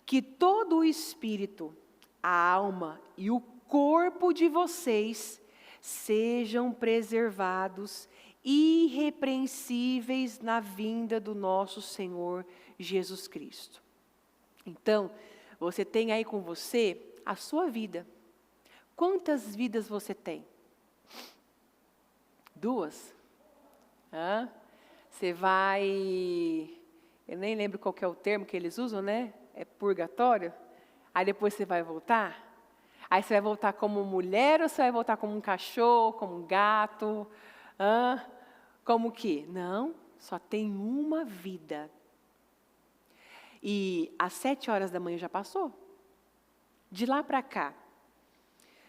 Que todo o espírito, a alma e o corpo de vocês sejam preservados irrepreensíveis na vinda do nosso Senhor Jesus Cristo. Então, você tem aí com você a sua vida. Quantas vidas você tem? 2? Você vai... Eu nem lembro qual que é o termo que eles usam, né? É purgatório? Aí depois você vai voltar? Aí você vai voltar como mulher ou você vai voltar como um cachorro, como um gato? Como que? Não, só tem uma vida. E às 7 horas da manhã já passou. De lá para cá,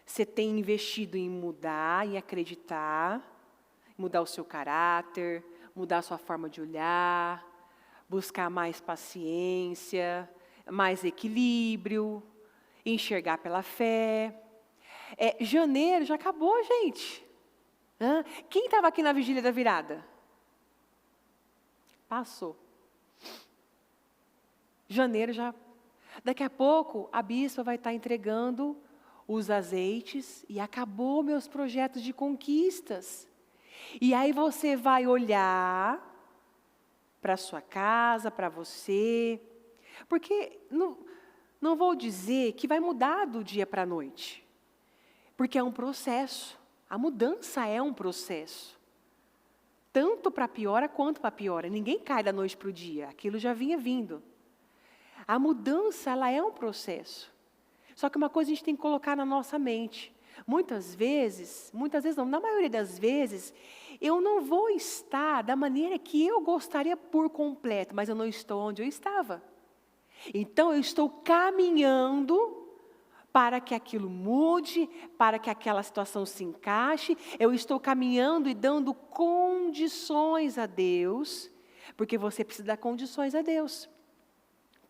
você tem investido em mudar, em acreditar, mudar o seu caráter, mudar a sua forma de olhar, buscar mais paciência, mais equilíbrio, enxergar pela fé. Janeiro já acabou, gente. Quem estava aqui na vigília da virada? Passou. Janeiro já. Daqui a pouco, a bispa vai estar entregando os azeites e acabou meus projetos de conquistas. E aí você vai olhar para a sua casa, para você, porque não vou dizer que vai mudar do dia para a noite, porque é um processo. A mudança é um processo. Tanto para piora quanto para piora. Ninguém cai da noite para o dia, aquilo já vinha vindo. A mudança, ela é um processo. Só que uma coisa a gente tem que colocar na nossa mente. Muitas vezes não, na maioria das vezes, eu não vou estar da maneira que eu gostaria por completo, mas eu não estou onde eu estava. Então, eu estou caminhando para que aquilo mude, para que aquela situação se encaixe. Eu estou caminhando e dando condições a Deus, porque você precisa dar condições a Deus.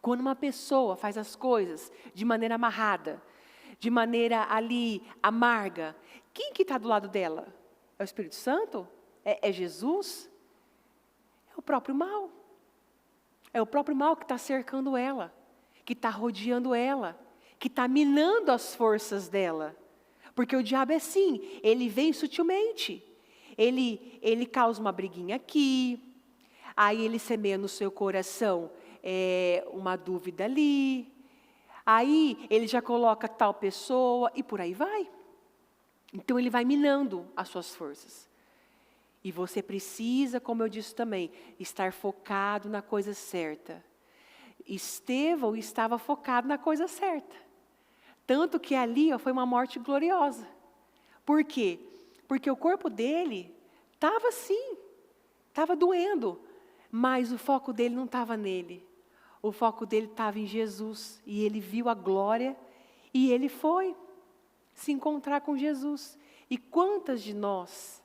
Quando uma pessoa faz as coisas de maneira amarrada, de maneira ali amarga, quem que está do lado dela? É o Espírito Santo? É Jesus? É o próprio mal. É o próprio mal que está cercando ela, que está rodeando ela, que está minando as forças dela. Porque o diabo é assim, ele vem sutilmente. Ele causa uma briguinha aqui, aí ele semeia no seu coração uma dúvida ali, aí ele já coloca tal pessoa e por aí vai. Então ele vai minando as suas forças. E você precisa, como eu disse também, estar focado na coisa certa. Estevão estava focado na coisa certa. Tanto que ali foi uma morte gloriosa. Por quê? Porque o corpo dele estava assim, estava doendo, mas o foco dele não estava nele. O foco dele estava em Jesus, e ele viu a glória, e ele foi se encontrar com Jesus. E quantas de nós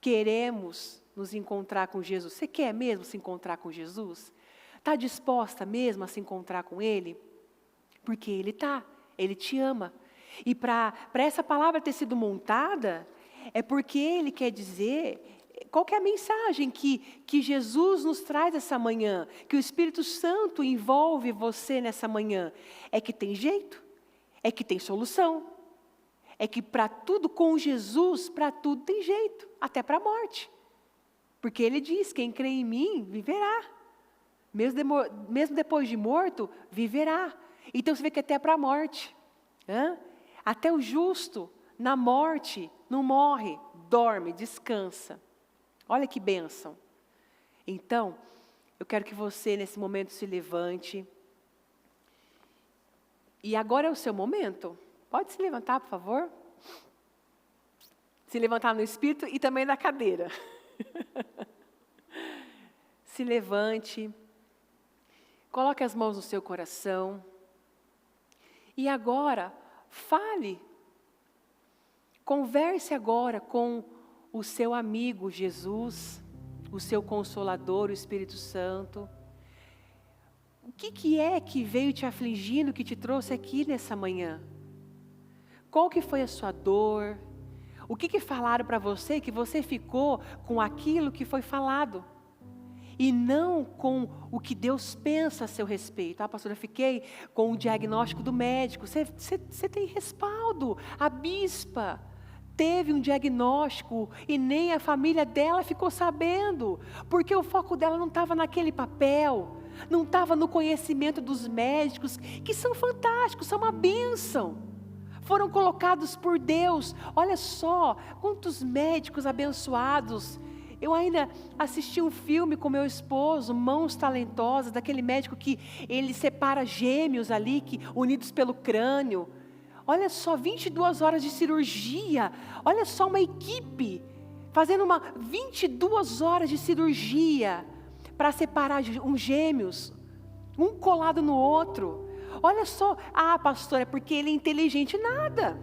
queremos nos encontrar com Jesus? Você quer mesmo se encontrar com Jesus? Está disposta mesmo a se encontrar com Ele? Porque Ele está, Ele te ama. E para essa palavra ter sido montada, é porque Ele quer dizer... Qual que é a mensagem que Jesus nos traz essa manhã? Que o Espírito Santo envolve você nessa manhã? É que tem jeito? É que tem solução? É que para tudo com Jesus, para tudo tem jeito, até para a morte. Porque Ele diz, quem crê em mim, viverá. Mesmo depois de morto, viverá. Então você vê que até para a morte. Até o justo, na morte, não morre, dorme, descansa. Olha que bênção. Então, eu quero que você, nesse momento, se levante. E agora é o seu momento. Pode se levantar, por favor? Se levantar no espírito e também na cadeira. Se levante. Coloque as mãos no seu coração. E agora, fale. Converse agora com o seu amigo Jesus, o seu Consolador, o Espírito Santo. O que é que veio te afligindo, que te trouxe aqui nessa manhã? Qual que foi a sua dor? O que falaram para você que você ficou com aquilo que foi falado? E não com o que Deus pensa a seu respeito. Ah, pastora, eu fiquei com o diagnóstico do médico. Você tem respaldo. A bispa teve um diagnóstico e nem a família dela ficou sabendo. Porque o foco dela não estava naquele papel. Não estava no conhecimento dos médicos, que são fantásticos, são uma bênção. Foram colocados por Deus. Olha só, quantos médicos abençoados. Eu ainda assisti um filme com meu esposo, Mãos Talentosas, daquele médico que ele separa gêmeos ali, unidos pelo crânio. Olha só, 22 horas de cirurgia. Olha só, uma equipe fazendo 22 horas de cirurgia para separar gêmeos, um colado no outro. Olha só, pastor, é porque ele é inteligente. Nada.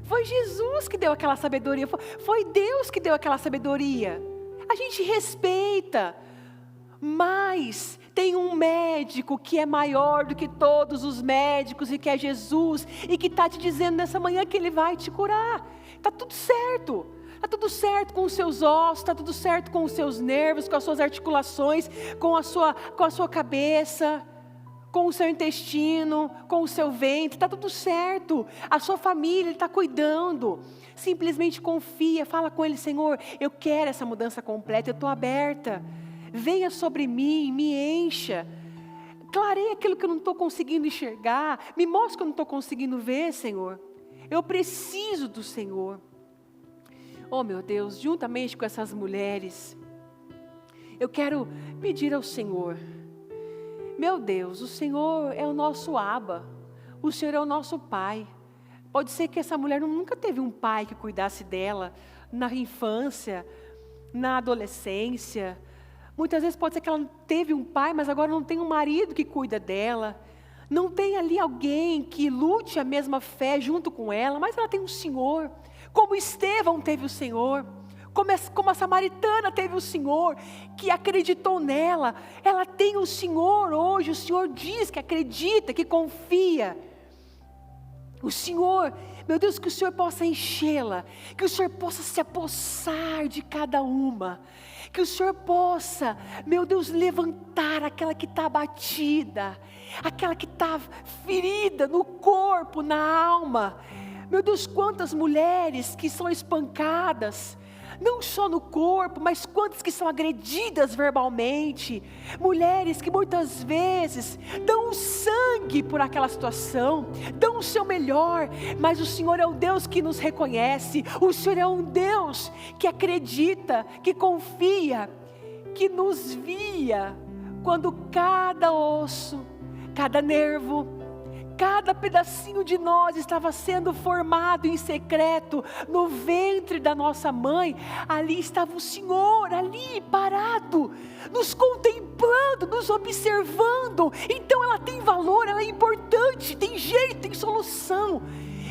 Foi Jesus que deu aquela sabedoria, foi Deus que deu aquela sabedoria. A gente respeita, mas tem um médico que é maior do que todos os médicos e que é Jesus, e que está te dizendo nessa manhã que Ele vai te curar. Está tudo certo. Está tudo certo com os seus ossos, está tudo certo com os seus nervos, com as suas articulações, com a sua cabeça, com o seu intestino, com o seu ventre, está tudo certo. A sua família, Ele está cuidando. Simplesmente confia, fala com Ele: Senhor, eu quero essa mudança completa, eu estou aberta. Venha sobre mim, me encha. Clareia aquilo que eu não estou conseguindo enxergar. Me mostra o que eu não estou conseguindo ver, Senhor. Eu preciso do Senhor. Oh, meu Deus, juntamente com essas mulheres, eu quero pedir ao Senhor. Meu Deus, o Senhor é o nosso Abba, o Senhor é o nosso Pai. Pode ser que essa mulher nunca teve um pai que cuidasse dela na infância, na adolescência. Muitas vezes pode ser que ela teve um pai, mas agora não tem um marido que cuida dela. Não tem ali alguém que lute a mesma fé junto com ela, mas ela tem um Senhor. Como Estevão teve o Senhor. Como a samaritana teve o Senhor, que acreditou nela. Ela tem o Senhor hoje. O Senhor diz que acredita, que confia. O Senhor, meu Deus, que o Senhor possa enchê-la, que o Senhor possa se apossar de cada uma, que o Senhor possa, meu Deus, levantar aquela que está abatida, aquela que está ferida no corpo, na alma. Meu Deus, quantas mulheres que são espancadas, não só no corpo, mas quantas que são agredidas verbalmente. Mulheres que muitas vezes dão o sangue por aquela situação, dão o seu melhor, mas o Senhor é um Deus que nos reconhece. O Senhor é um Deus que acredita, que confia, que nos via quando cada osso, cada nervo, cada pedacinho de nós estava sendo formado em secreto no ventre da nossa mãe. Ali estava o Senhor, ali parado, nos contemplando, nos observando. Então ela tem valor, ela é importante, tem jeito, tem solução.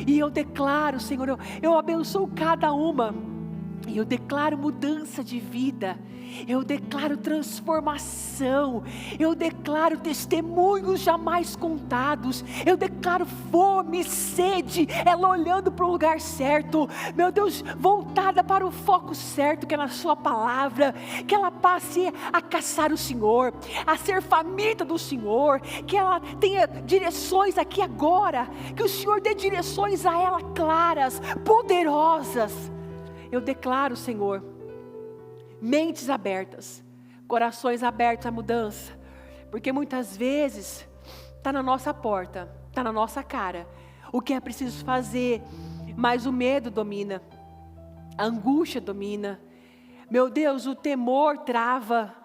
E eu declaro, Senhor, eu abençoo cada uma. E eu declaro mudança de vida, eu declaro transformação, eu declaro testemunhos jamais contados, eu declaro fome, sede, ela olhando para o lugar certo, meu Deus, voltada para o foco certo, que é na sua palavra, que ela passe a caçar o Senhor, a ser faminta do Senhor, que ela tenha direções aqui agora, que o Senhor dê direções a ela claras, poderosas. Eu declaro, Senhor, mentes abertas, corações abertos à mudança, porque muitas vezes está na nossa porta, está na nossa cara, o que é preciso fazer, mas o medo domina, a angústia domina, meu Deus, o temor trava,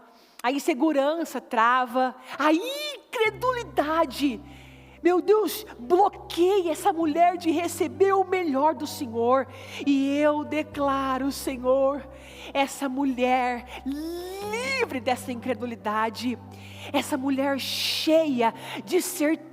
a insegurança trava, a incredulidade, meu Deus, bloqueia essa mulher de receber o melhor do Senhor. E eu declaro, Senhor, essa mulher livre dessa incredulidade. essa mulher cheia de certeza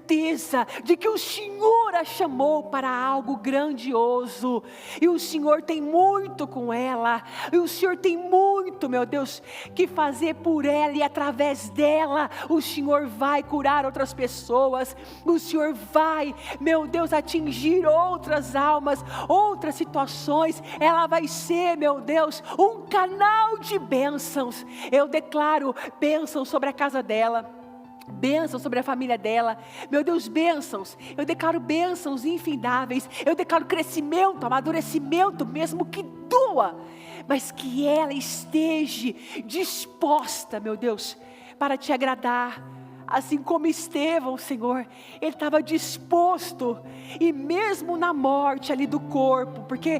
de que o Senhor a chamou para algo grandioso, e o Senhor tem muito com ela, e o Senhor tem muito, meu Deus, que fazer por ela, e através dela o Senhor vai curar outras pessoas, o Senhor vai, meu Deus, atingir outras almas, outras situações. Ela vai ser, meu Deus, um canal de bênçãos. Eu declaro bênçãos sobre a casa dela, bênçãos sobre a família dela, meu Deus, bênçãos. Eu declaro bênçãos infindáveis. Eu declaro crescimento, amadurecimento, mesmo que doa, mas que ela esteja disposta, meu Deus, para te agradar. Assim como Estevão, Senhor, ele estava disposto, e mesmo na morte ali do corpo, porque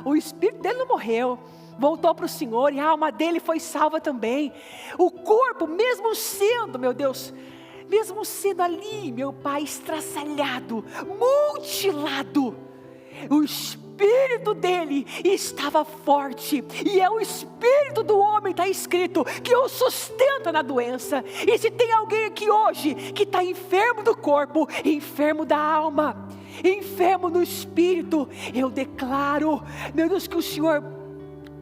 o espírito dele não morreu, voltou para o Senhor, e a alma dele foi salva também. O corpo, mesmo sendo, meu Deus, mesmo sendo ali, meu Pai, estraçalhado, mutilado, o espírito dele estava forte, e é o espírito do homem, está escrito, que o sustenta na doença. E se tem alguém aqui hoje que está enfermo do corpo, enfermo da alma, enfermo no espírito, eu declaro, meu Deus, que o Senhor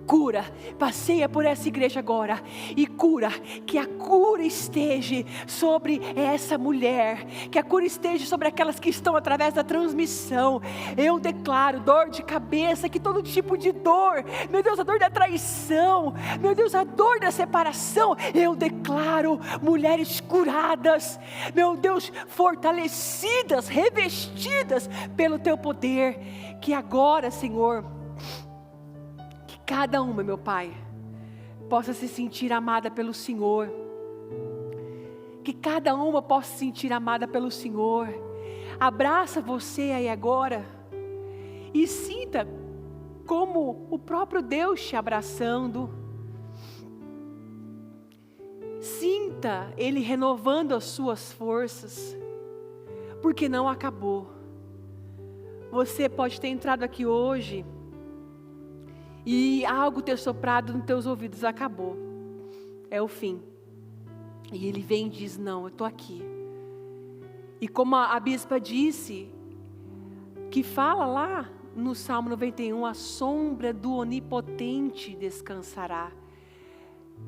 cura, passeia por essa igreja agora e cura, que a cura esteja sobre essa mulher, que a cura esteja sobre aquelas que estão através da transmissão. Eu declaro dor de cabeça, que todo tipo de dor, meu Deus, a dor da traição, meu Deus, a dor da separação, eu declaro mulheres curadas, meu Deus, fortalecidas, revestidas pelo teu poder, que agora, Senhor, cada uma, meu Pai, possa se sentir amada pelo Senhor, que cada uma possa se sentir amada pelo Senhor. Abraça você aí agora, e sinta como o próprio Deus te abraçando, sinta Ele renovando as suas forças, porque não acabou. Você pode ter entrado aqui hoje, e algo ter soprado nos teus ouvidos, acabou, é o fim. E Ele vem e diz, não, eu estou aqui. E como a bispa disse, que fala lá no Salmo 91, a sombra do Onipotente descansará.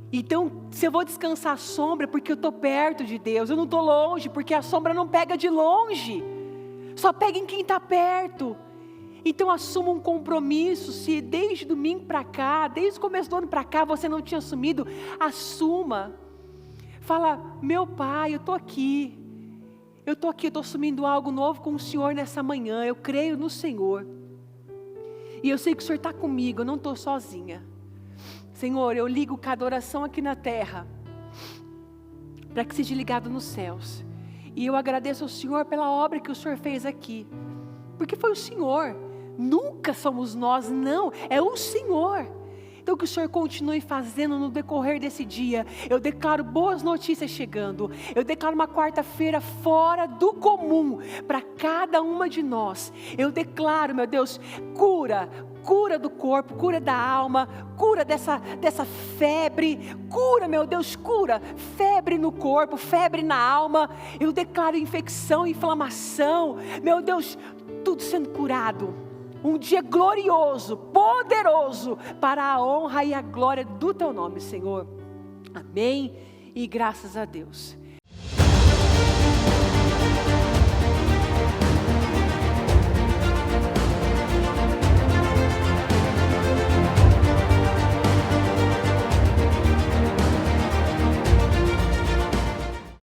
Então, se eu vou descansar a sombra, porque eu estou perto de Deus, eu não estou longe, porque a sombra não pega de longe, só pega em quem está perto. Então assuma um compromisso. Se desde domingo para cá, desde o começo do ano para cá, você não tinha assumido, assuma. Fala, meu Pai, eu estou aqui, eu estou assumindo algo novo com o Senhor nessa manhã, eu creio no Senhor, e eu sei que o Senhor está comigo, eu não estou sozinha. Senhor, eu ligo cada oração aqui na terra, para que seja ligado nos céus, e eu agradeço ao Senhor pela obra que o Senhor fez aqui, porque foi o Senhor, nunca somos nós, não, é o Senhor. Então que o Senhor continue fazendo no decorrer desse dia. Eu declaro boas notícias chegando, eu declaro uma quarta-feira fora do comum, para cada uma de nós. Eu declaro, meu Deus, cura do corpo, cura da alma, cura dessa febre, cura, meu Deus, cura, febre no corpo, febre na alma. Eu declaro infecção, inflamação, meu Deus, tudo sendo curado. Um dia glorioso, poderoso, para a honra e a glória do teu nome, Senhor. Amém e graças a Deus.